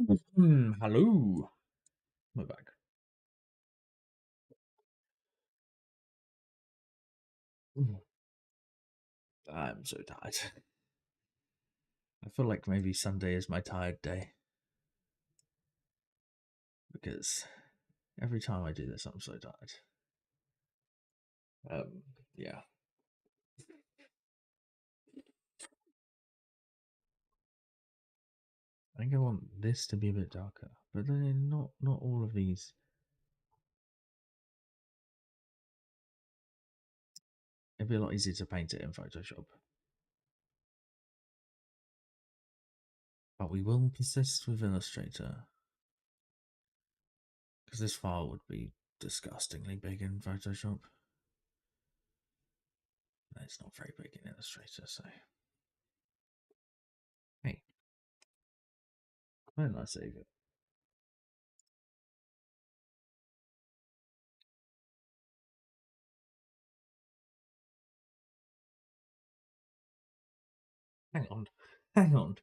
Hello. We're back. I'm so tired. I feel like maybe Sunday is my tired day. Because every time I do this, I'm so tired. Yeah. I think I want this to be a bit darker, but then not all of these. It'd be a lot easier to paint it in Photoshop. But we will persist with Illustrator. Because this file would be disgustingly big in Photoshop. No, it's not very big in Illustrator, so. Hey. Why didn't I save it? Hang on. Hang on.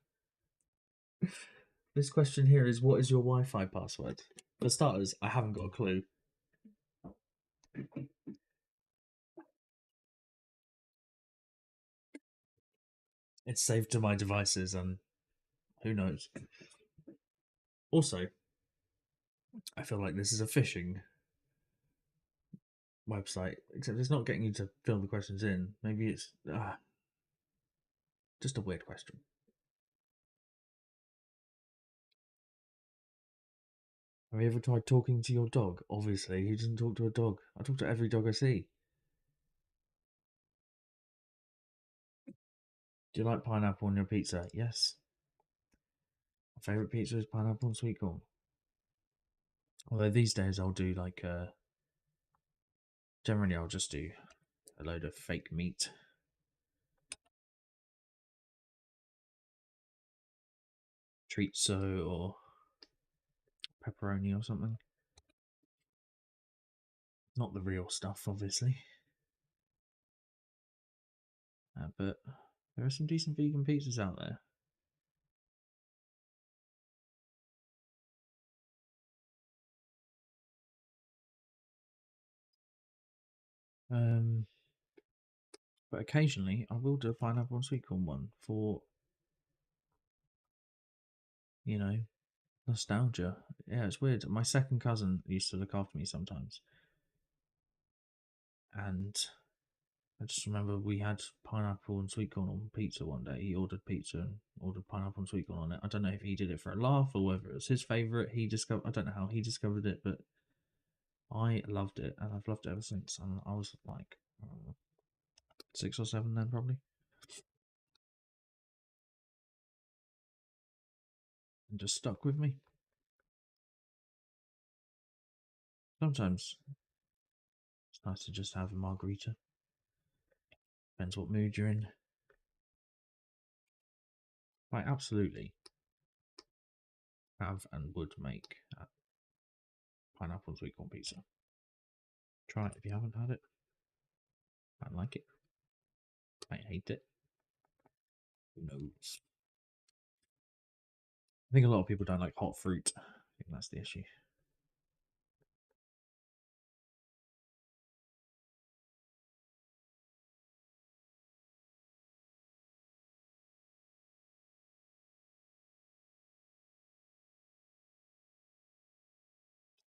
This question here is, what is your Wi-Fi password? For starters, I haven't got a clue. It's saved to my devices, and who knows. Also, I feel like this is a phishing website, except it's not getting you to fill the questions in. Maybe it's just a weird question. Have you ever tried talking to your dog? Obviously, he doesn't talk to a dog. I talk to every dog I see. Do you like pineapple on your pizza? Yes. My favourite pizza is pineapple and sweet corn. Although these days I'll do like generally I'll just do a load of fake meat. Chorizo or pepperoni or something. Not the real stuff, obviously. But there are some decent vegan pizzas out there. But occasionally I will do a pineapple and sweet corn one for, you know, nostalgia. Yeah, it's weird. My second cousin used to look after me sometimes. And I just remember we had pineapple and sweet corn on pizza one day. He ordered pizza and ordered pineapple and sweet corn on it. I don't know if he did it for a laugh or whether it was his favourite. I don't know how he discovered it, but I loved it and I've loved it ever since. And I was like 6 or 7 then, probably. And just stuck with me. Sometimes it's nice to just have a margarita. Depends what mood you're in. I absolutely have and would make pineapple and sweet corn pizza. Try it if you haven't had it. I like it. I hate it. Who knows? I think a lot of people don't like hot fruit. I think that's the issue.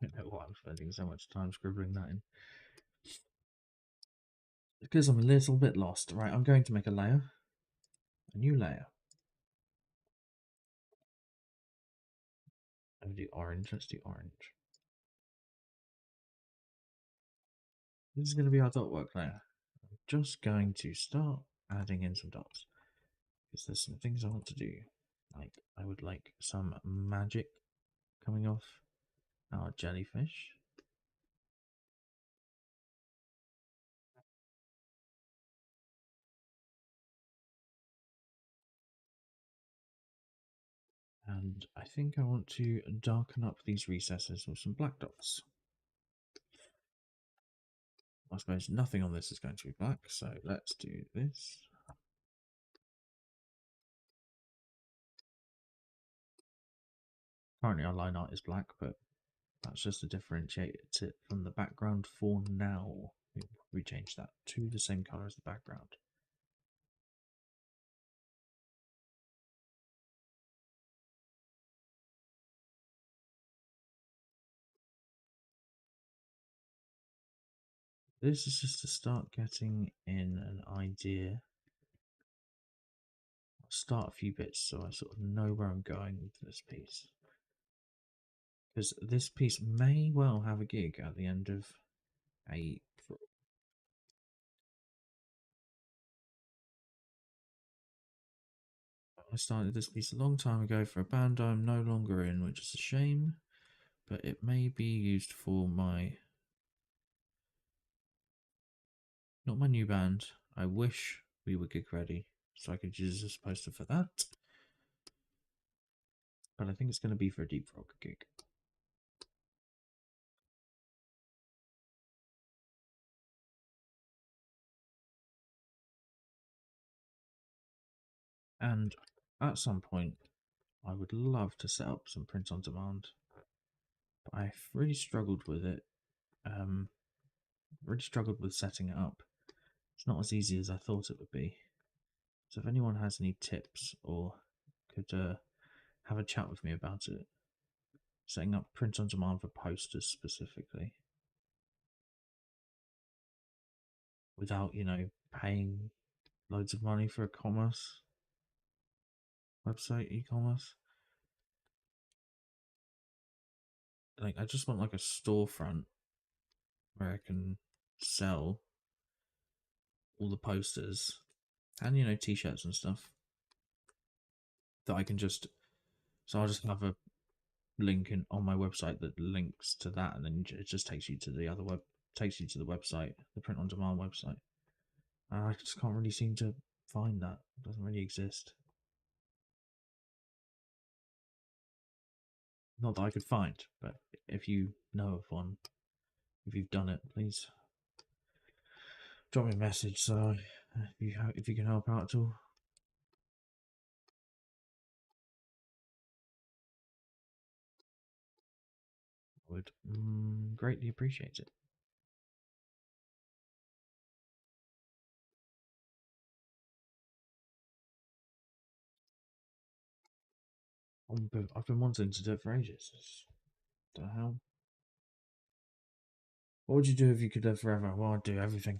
I don't know why I'm spending so much time scribbling that in. Because I'm a little bit lost. Right, I'm going to make a layer. A new layer. I'm going to do orange. Let's do orange. This is going to be our dot work layer. I'm just going to start adding in some dots. Because there's some things I want to do. Like, I would like some magic coming off our jellyfish. And I think I want to darken up these recesses with some black dots. I suppose nothing on this is going to be black, so let's do this. Currently our line art is black, but that's just to differentiate it from the background for now. We change that to the same color as the background. This is just to start getting in an idea. I'll start a few bits so I sort of know where I'm going with this piece. Because this piece may well have a gig at the end of April. I started this piece a long time ago for a band I'm no longer in, which is a shame, but it may be used for my. Not my new band. I wish we were gig ready so I could use this poster for that. But I think it's going to be for a Deep Frog gig. And at some point, I would love to set up some print on demand. But I've really struggled with it. Really struggled with setting it up. It's not as easy as I thought it would be. So if anyone has any tips or could have a chat with me about it, setting up print on demand for posters specifically, without paying loads of money for a commerce website, e-commerce. Like I just want like a storefront where I can sell all the posters and t-shirts and stuff that I can just. So I'll just have a link on my website that links to that, and then it just takes you to the other takes you to the website, the print on demand website. And I just can't really seem to find that. It doesn't really exist. Not that I could find, but if you know of one, if you've done it, please drop me a message so if you can help out at all. I would greatly appreciate it. I've been wanting to do it for ages. What the hell? What would you do if you could live forever? Well, I'd do everything.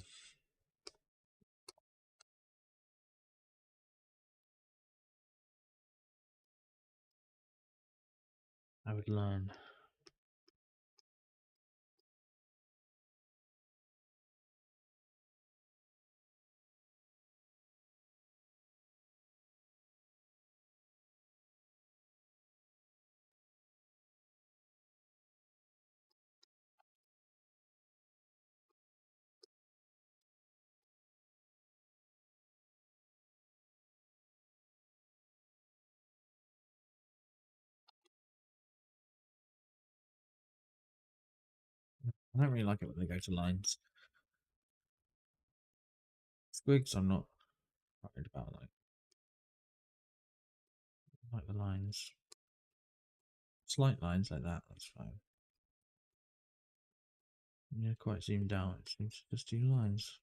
I would learn. I don't really like it when they go to lines. Squigs, I'm not worried about. Like the lines, slight lines like that. That's fine. Yeah, quite zoomed out. It seems to just do lines.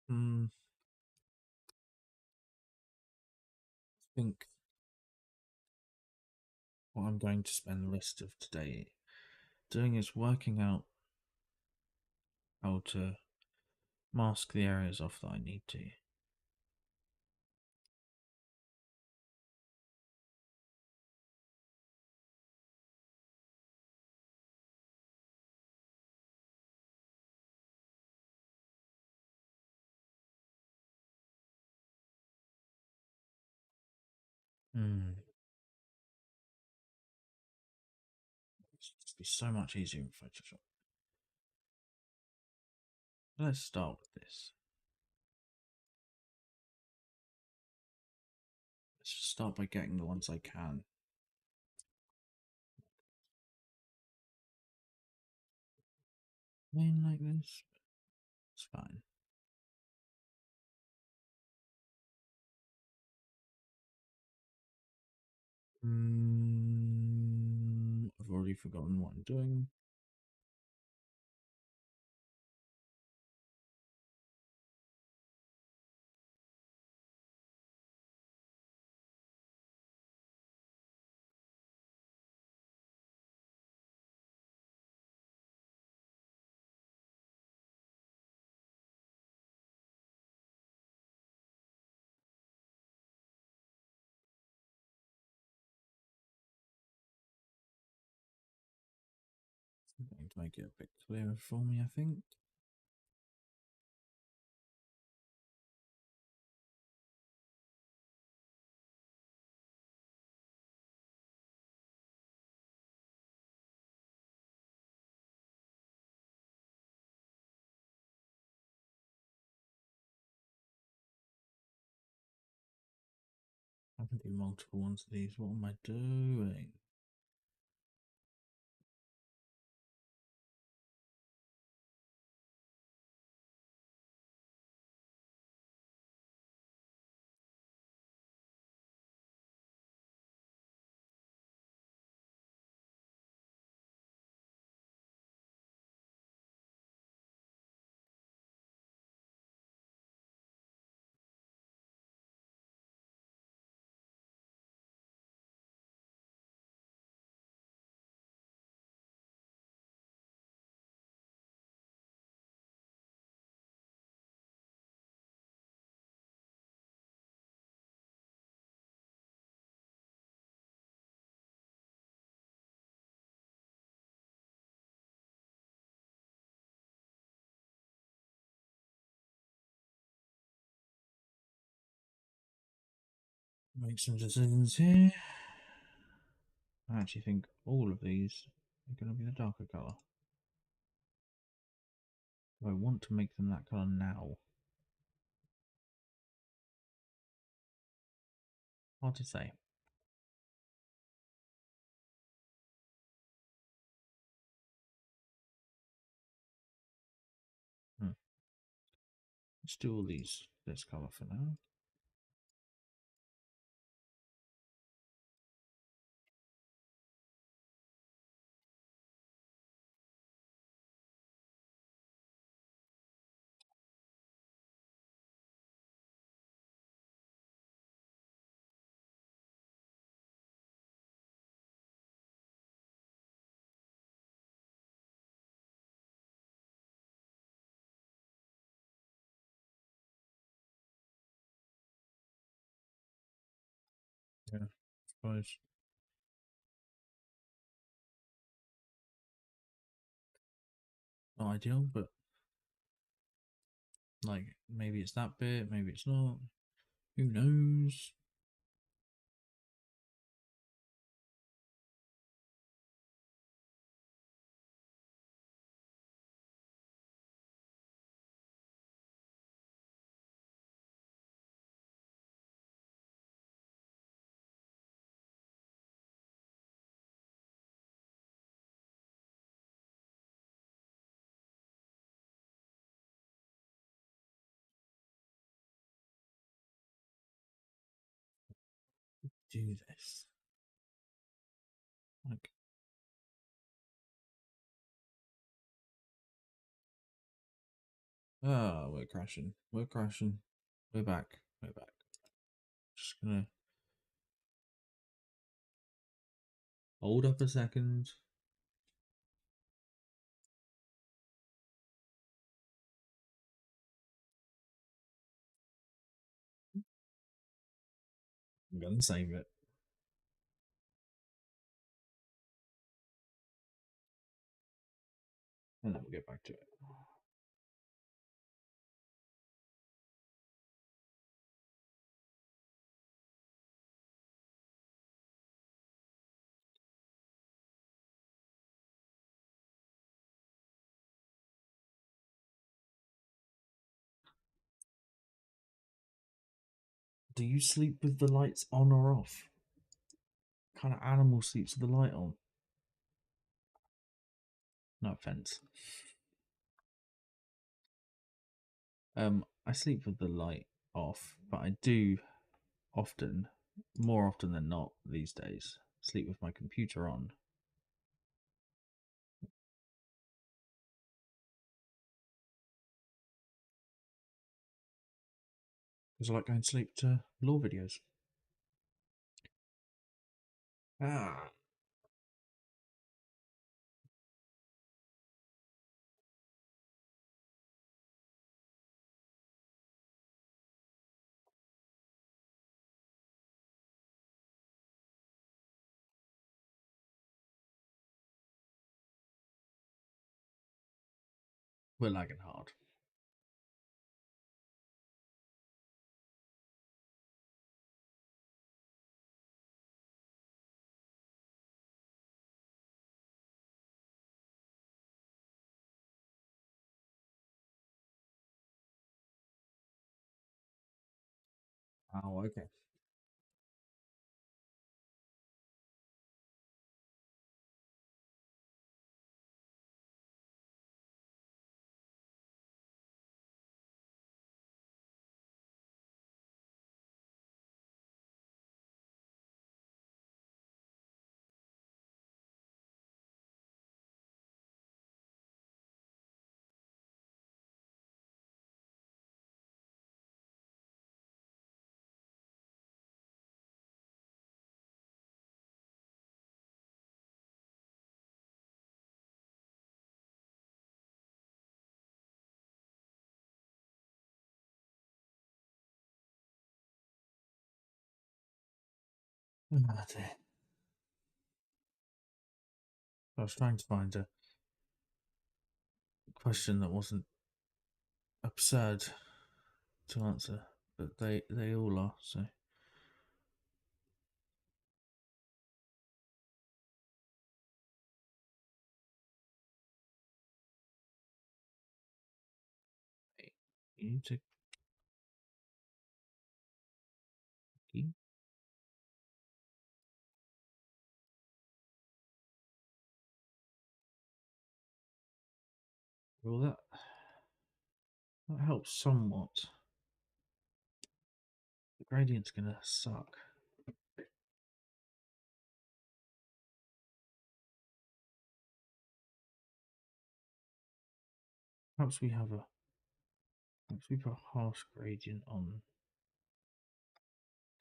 Hmm. I think what I'm going to spend the rest of today doing is working out how to mask the areas off that I need to. Hmm. It's just be so much easier in Photoshop. Let's start with this. Let's just start by getting the ones I can. Playing like this, it's fine. I've already forgotten what I'm doing. I'm going to make it a bit clearer for me, I think. I can do multiple ones of these. What am I doing? Make some decisions here. I actually think all of these are going to be the darker colour. Do I want to make them that colour now? Hard to say. Let's do all these this colour for now. Yeah, I suppose. Not ideal, but like maybe it's that bit, maybe it's not. Who knows? Do this. Like, we're crashing. We're crashing. We're back. We're back. Just gonna hold up a second. I'm gonna save it. And then we'll get back to it. Do you sleep with the lights on or off? What kind of animal sleeps with the light on? No offense. I sleep with the light off, but I do often, more often than not these days, sleep with my computer on. Because I like going to sleep to law videos. Ah. We're lagging hard. Oh, okay. Oh, dear. I was trying to find a question that wasn't absurd to answer, but they all are. So you need to keep. Well, that helps somewhat. The gradient's gonna suck. Perhaps we have a. Perhaps we put a harsh gradient on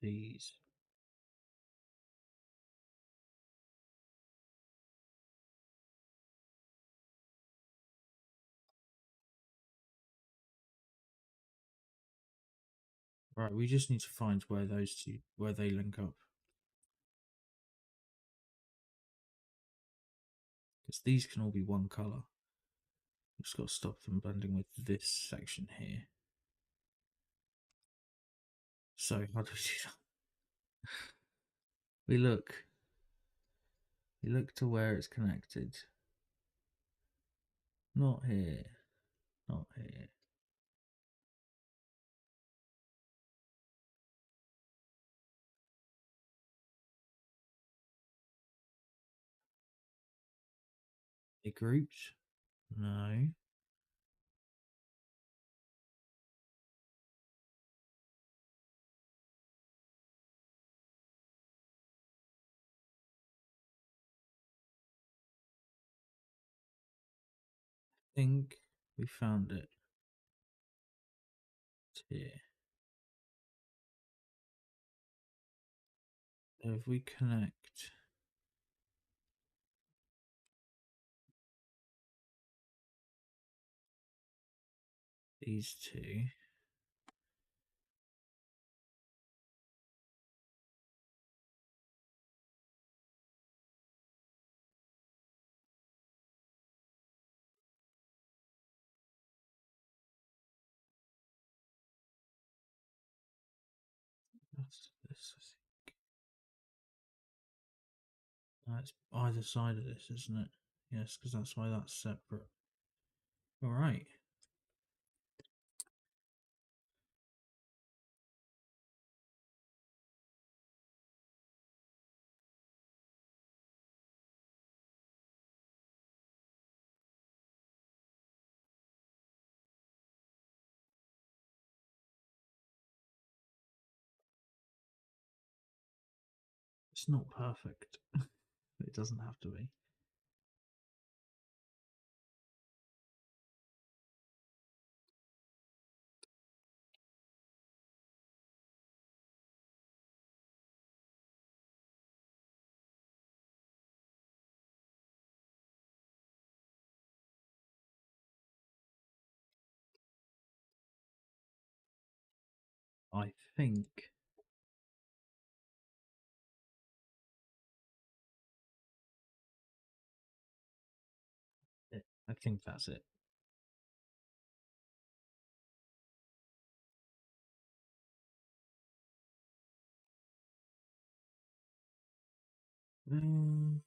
these. Right, we just need to find where those two where they link up. Because these can all be one colour. We've just got to stop them blending with this section here. So how do we do that? We look to where it's connected. Not here. Not here. They grouped? No. I think we found it. It's here. So if we connect these two, that's this. That's either side of this, isn't it? Yes, because that's why that's separate. All right. It's not perfect. It doesn't have to be. I think I think that's it. Mm,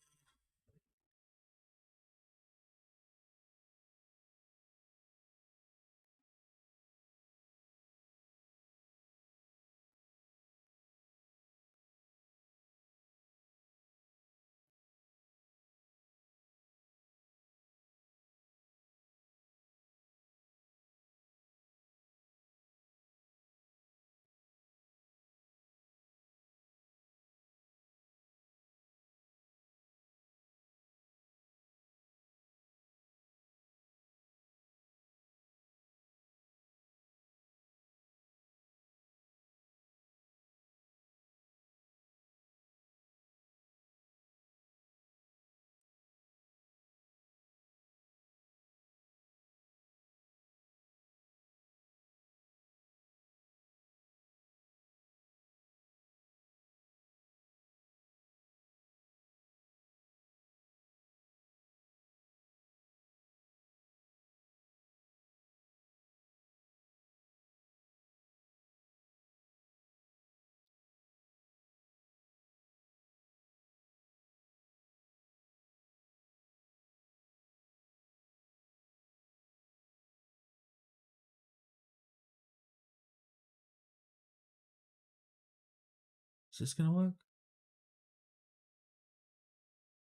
is this gonna work?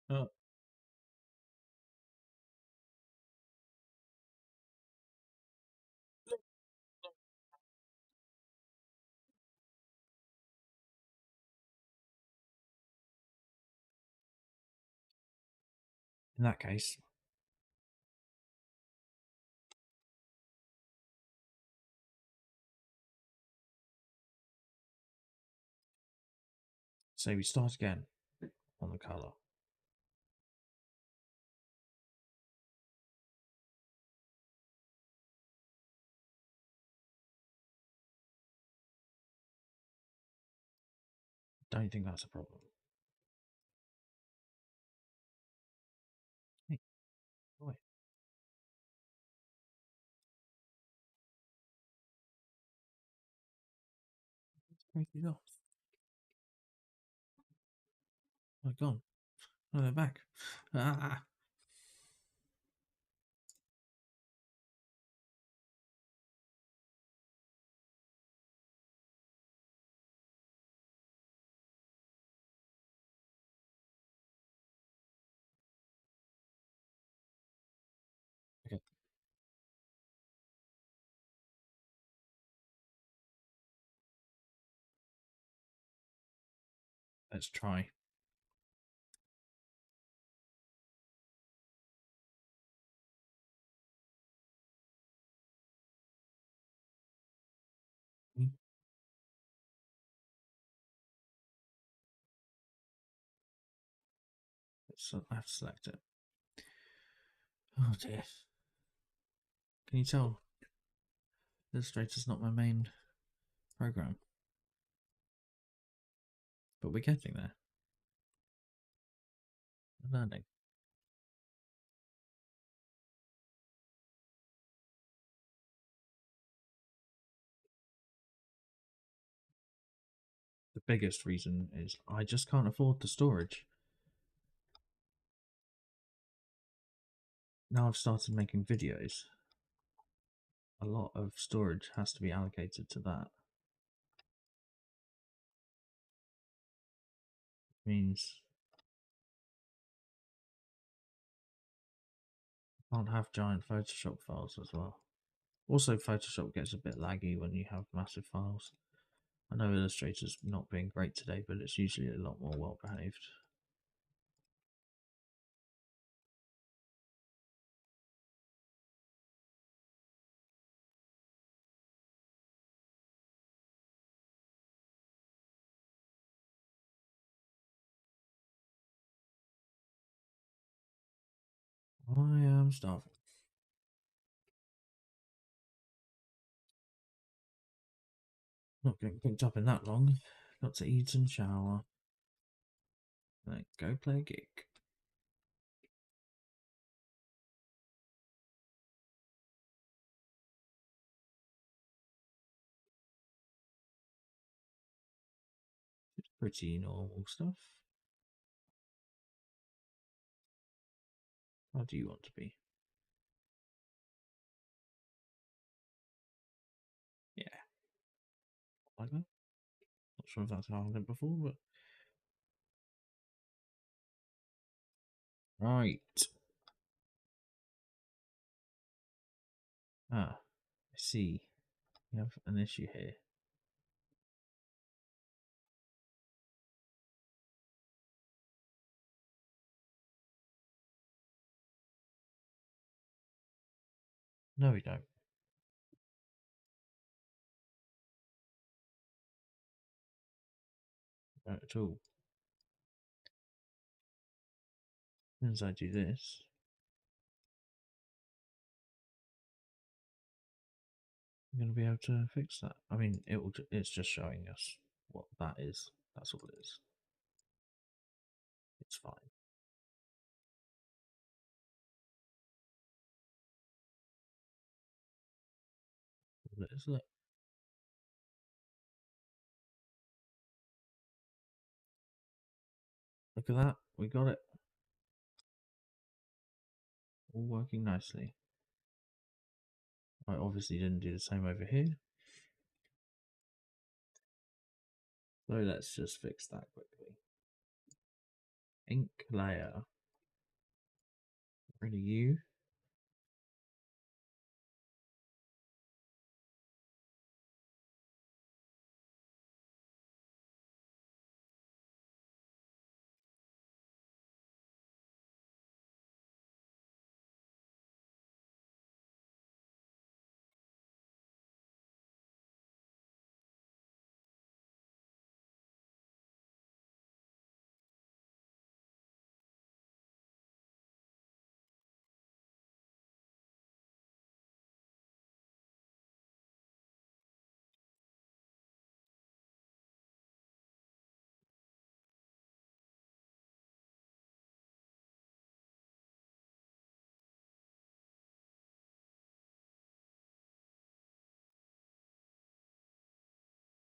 Oh, in that case, so we start again on the color. Don't think that's a problem. Hey, boy, break it off. Oh, gone. Oh, they're back. Ah. Okay, let's try. So I have to select it. Oh dear. Can you tell Illustrator's not my main program? But we're getting there. We're learning. The biggest reason is I just can't afford the storage. Now I've started making videos. A lot of storage has to be allocated to that. Means I can't have giant Photoshop files as well. Also, Photoshop gets a bit laggy when you have massive files. I know Illustrator's not being great today, but it's usually a lot more well behaved. I am starving. Not getting picked up in that long. Got to eat and shower. Then go play a gig. It's pretty normal stuff. How do you want to be? Yeah. Like that. Not sure if that's how I went before, but. Right. Ah, I see. We have an issue here. No, we don't. We don't at all. As soon as I do this, I'm going to be able to fix that. I mean, it's just showing us what that is. That's all it is. It's fine. All it is, look. Look at that. We got it. All working nicely. I obviously didn't do the same over here. So let's just fix that quickly. Ink layer. Really you.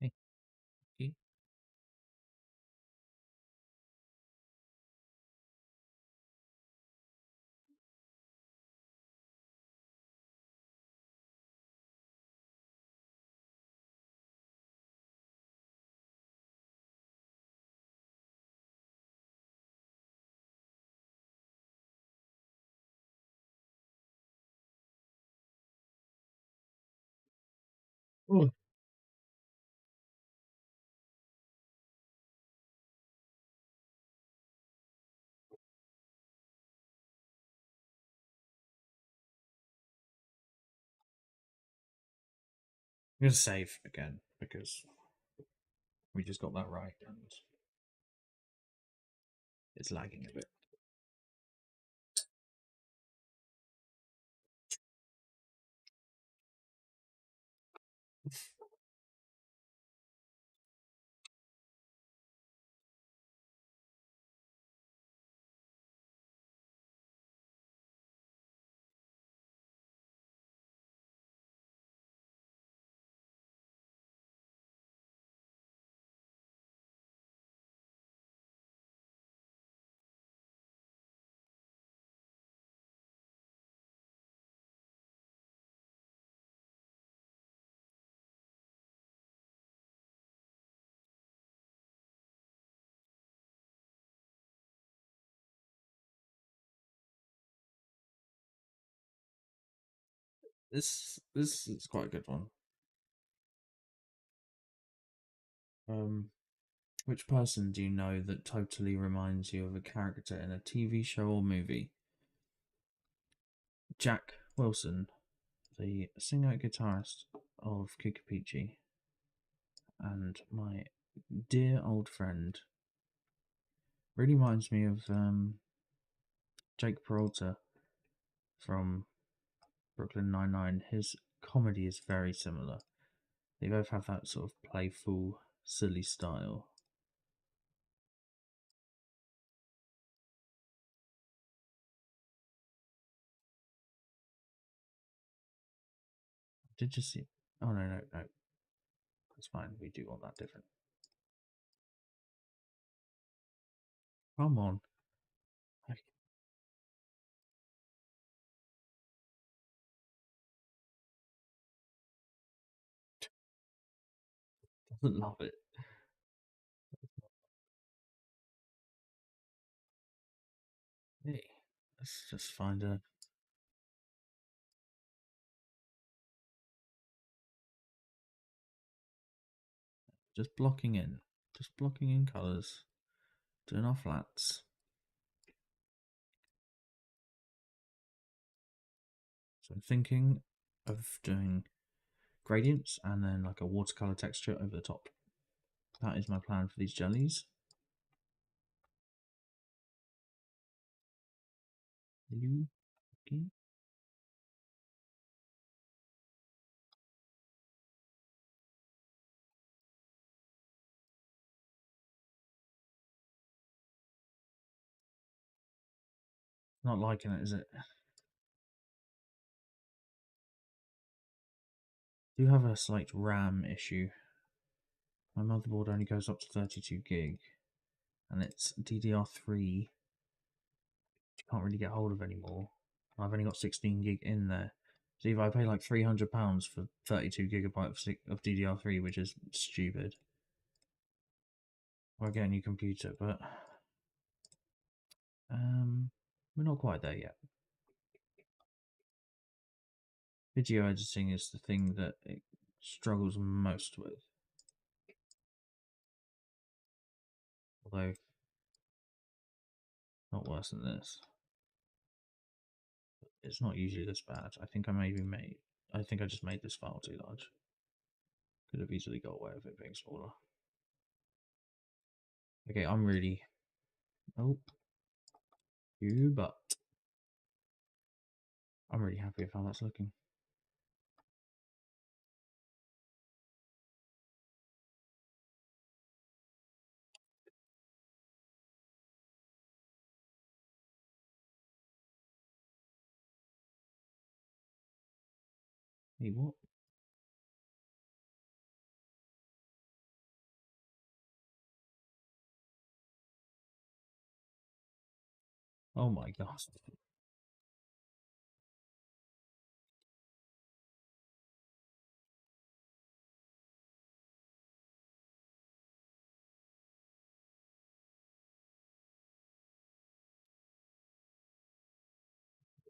Thank you. Oh, I'm going to save again because we just got that right and it's lagging a bit. This is quite a good one. Which person do you know that totally reminds you of a character in a TV show or movie? Jack Wilson, the singer-guitarist of Kikupichi, and my dear old friend. Really reminds me of Jake Peralta from Brooklyn Nine-Nine. His comedy is very similar. They both have that sort of playful, silly style. Did you see? Oh no, no, no. That's fine. We do want that different. Come on. I doesn't love it. Hey, let's just find a. Just blocking in. Just blocking in colours. Doing our flats. So I'm thinking of doing gradients and then like a watercolour texture over the top. That is my plan for these jellies. Hello. Okay. Not liking it, is it? Do have a slight RAM issue. My motherboard only goes up to 32 gig, and it's DDR3. You can't really get hold of anymore. I've only got 16 gig in there. So either I pay like £300 for 32 gigabyte of DDR3, which is stupid, or I get a new computer, but we're not quite there yet. Video editing is the thing that it struggles most with. Although, not worse than this. It's not usually this bad. I think I just made this file too large. Could have easily got away with it being smaller. Okay, I'm really. Oh, you but. I'm really happy with how that's looking. Hey, what? Oh my gosh.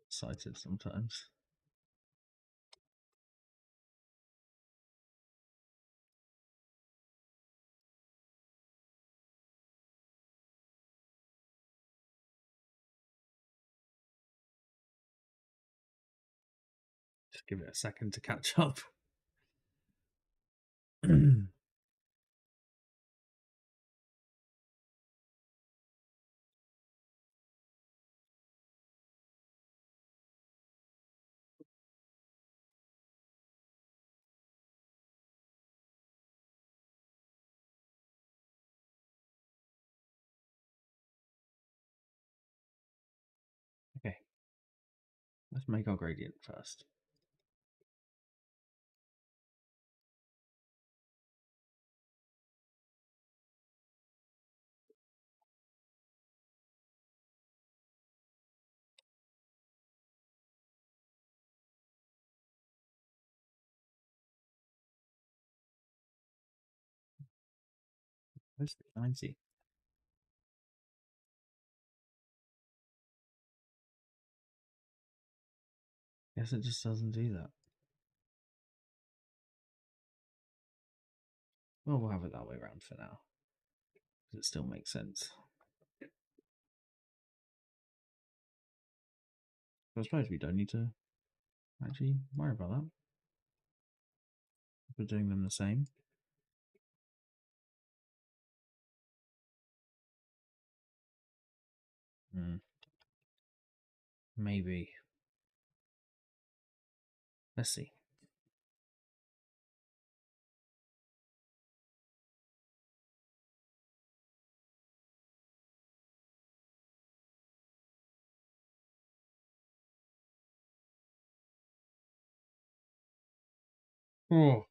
Excited sometimes. Just give it a second to catch up. Okay, let's make our gradient first. Where's the 90? Guess it just doesn't do that. Well, we'll have it that way around for now, because it still makes sense. I suppose we don't need to actually worry about that. We're doing them the same. Maybe. Let's see. Oh,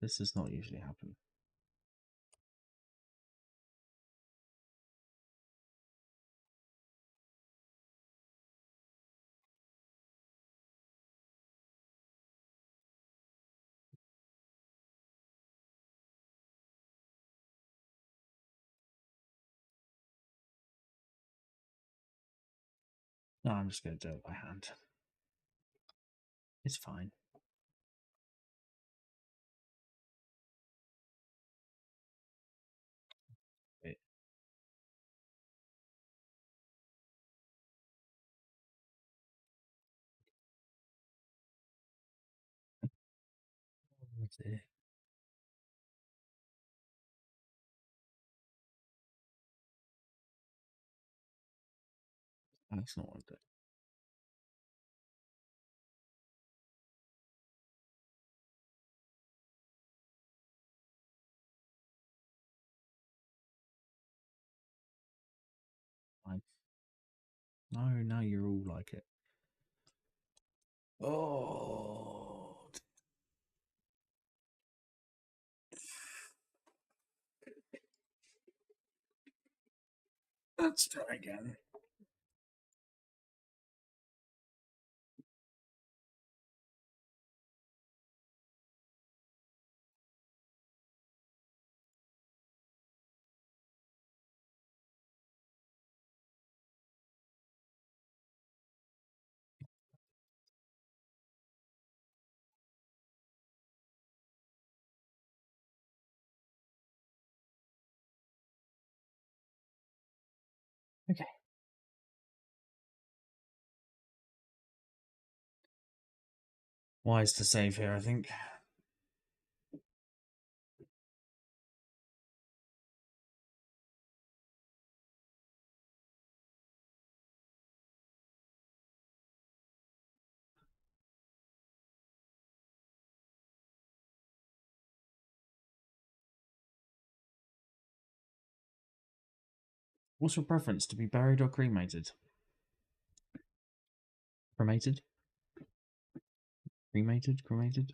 this does not usually happen. No, I'm just going to do it by hand. It's fine. Wait. What's it? That's not what I'm doing. Fine. No, now you're all like it. Oh. Let's try again. Okay. Wise to save here, I think. What's your preference, to be buried or cremated? Cremated? Cremated? Cremated?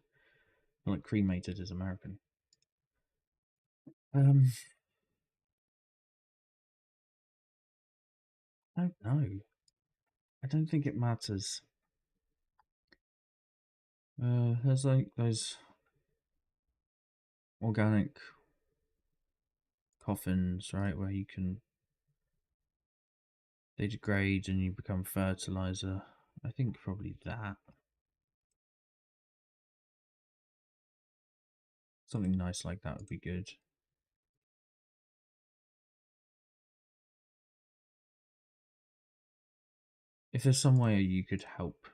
I like cremated is American. I don't know. I don't think it matters. There's like those organic coffins, right, where you can they degrade and you become fertilizer. I think probably that. Something nice like that would be good. If there's some way you could help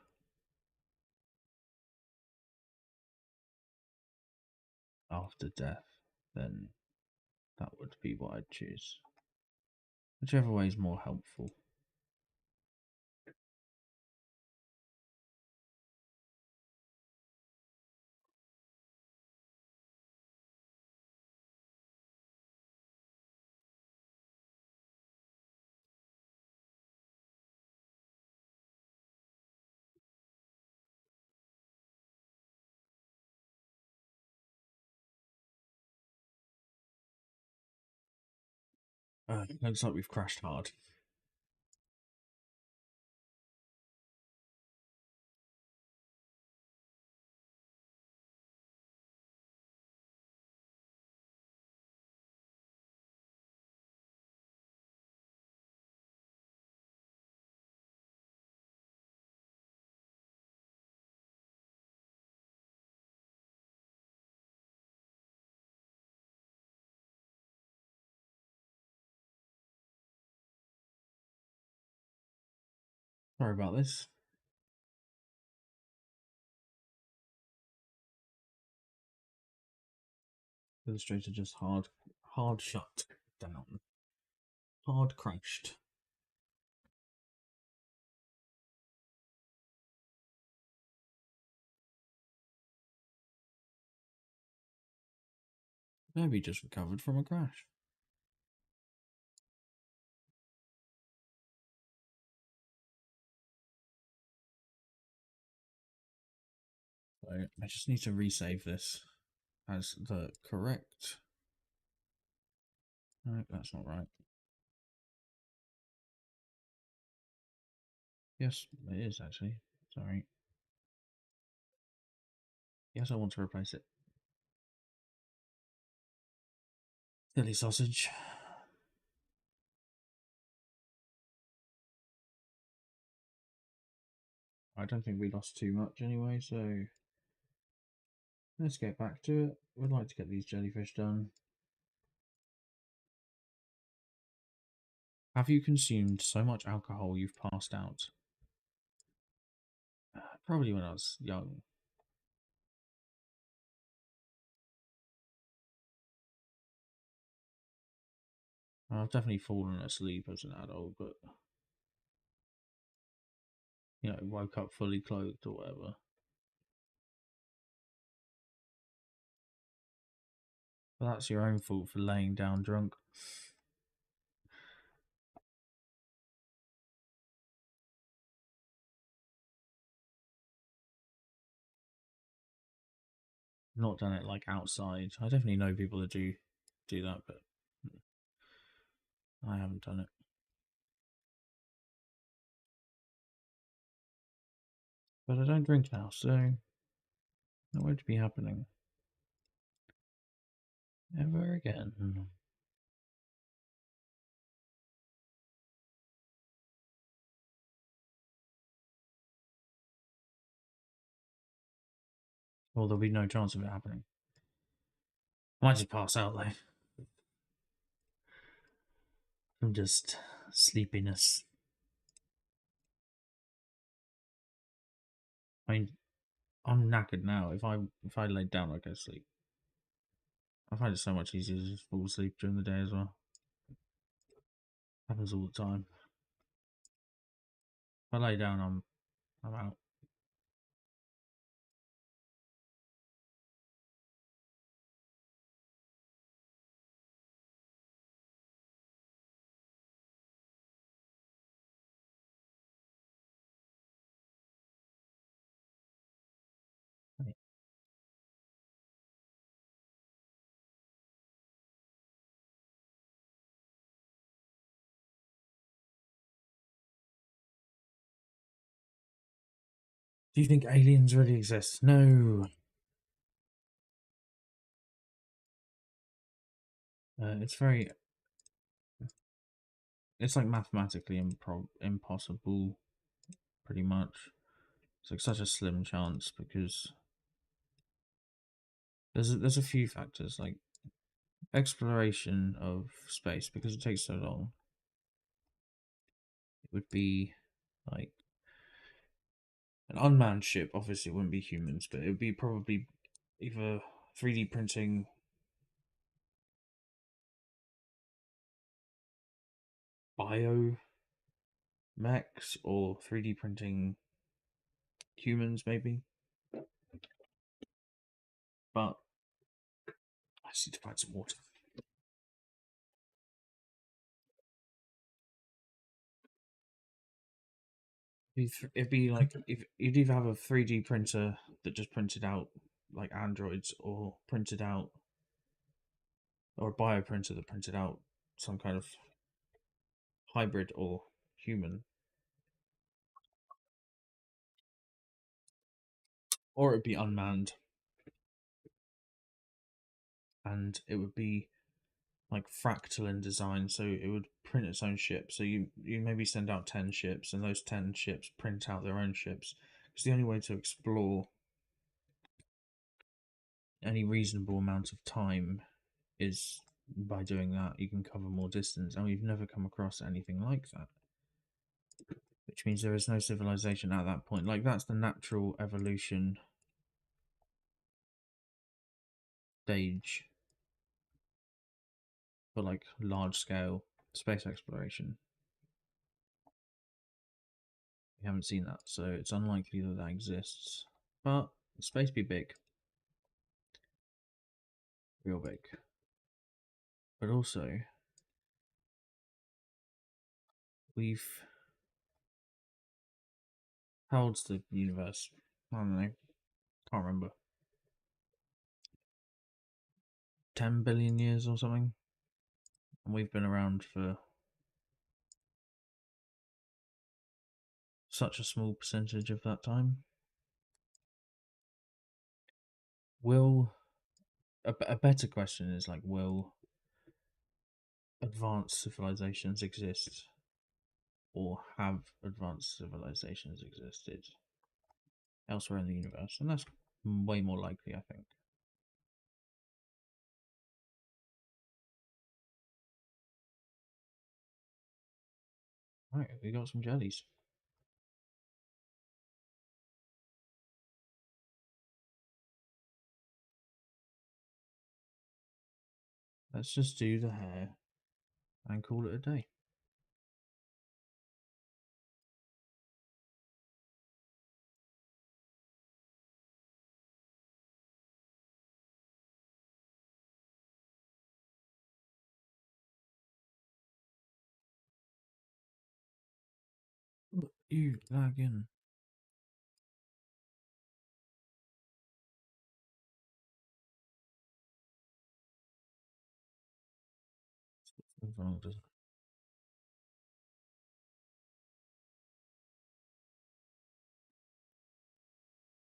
after death, then that would be what I'd choose. Whichever way is more helpful. Looks like we've crashed hard. Sorry about this. Illustrator just hard shut down. Hard crashed. Maybe just recovered from a crash. So I just need to resave this as the correct. No, that's not right. Yes, it is actually. Sorry. Yes, I want to replace it. Silly sausage. I don't think we lost too much anyway, so let's get back to it. We'd like to get these jellyfish done. Have you consumed so much alcohol you've passed out? Probably when I was young. I've definitely fallen asleep as an adult, but woke up fully clothed or whatever. But that's your own fault for laying down drunk. Not done it like outside. I definitely know people that do that, but I haven't done it. But I don't drink now, so that won't be happening ever again. Or there'll be no chance of it happening. I might just pass out though. From just sleepiness. I mean, I'm knackered now. If I lay down, I go to sleep. I find it so much easier to just fall asleep during the day as well. Happens all the time. If I lay down, I'm out. Do you think aliens really exist? No. It's very. It's like mathematically impossible, pretty much. It's like such a slim chance because there's a few factors like exploration of space because it takes so long. It would be like an unmanned ship. Obviously, it wouldn't be humans, but it would be probably either 3D printing bio mechs or 3D printing humans, maybe. But I just need to find some water. It'd be like if you'd either have a 3D printer that just printed out like androids, or printed out, or a bio printer that printed out some kind of hybrid or human, or it'd be unmanned, and it would be like fractal in design, so it would print its own ship. So you maybe send out 10 ships, and those 10 ships print out their own ships. It's the only way to explore any reasonable amount of time is by doing that. You can cover more distance, and we've never come across anything like that. which means there is no civilization at that point. Like, that's the natural evolution stage for like large scale space exploration. We haven't seen that, so it's unlikely that that exists. But space be big, real big. But also, we've, how old's the universe? I don't know. Can't remember. 10 billion years or something. And we've been around for such a small percentage of that time. Will a better question is like, will advanced civilizations exist, or have advanced civilizations existed elsewhere in the universe? And that's way more likely, I think. Right, we got some jellies. Let's just do the hair and call it a day. You lagging.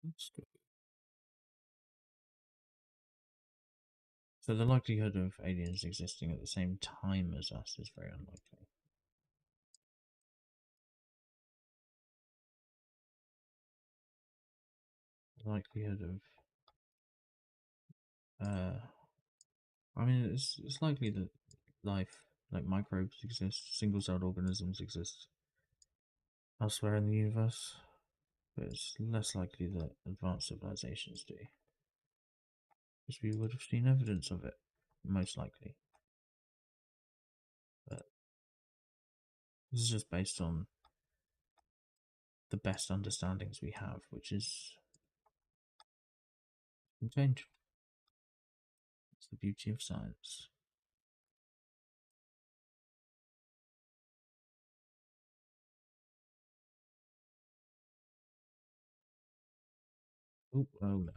Let's go. So the likelihood of aliens existing at the same time as us is very unlikely. The likelihood of I mean, it's likely that life, like microbes, exist, single-celled organisms exist elsewhere in the universe, but it's less likely that advanced civilizations do, because we would have seen evidence of it, most likely. But this is just based on the best understandings we have, which is can change. It's the beauty of science. Oh no.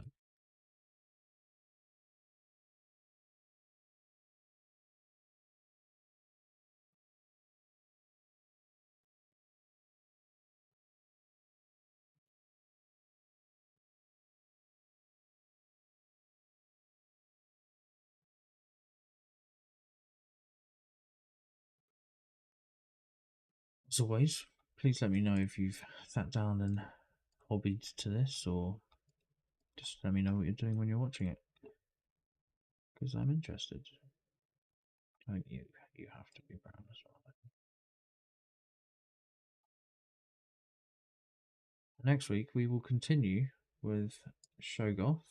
As always, please let me know if you've sat down and hobbied to this, or just let me know what you're doing when you're watching it, because I'm interested. I think you have to be brown as well. Next week we will continue with Shoggoth,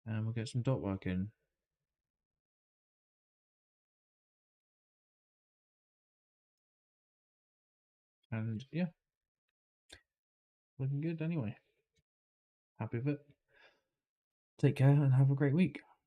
and we'll get some dot work in. And yeah, looking good anyway. Happy with it. Take care and have a great week.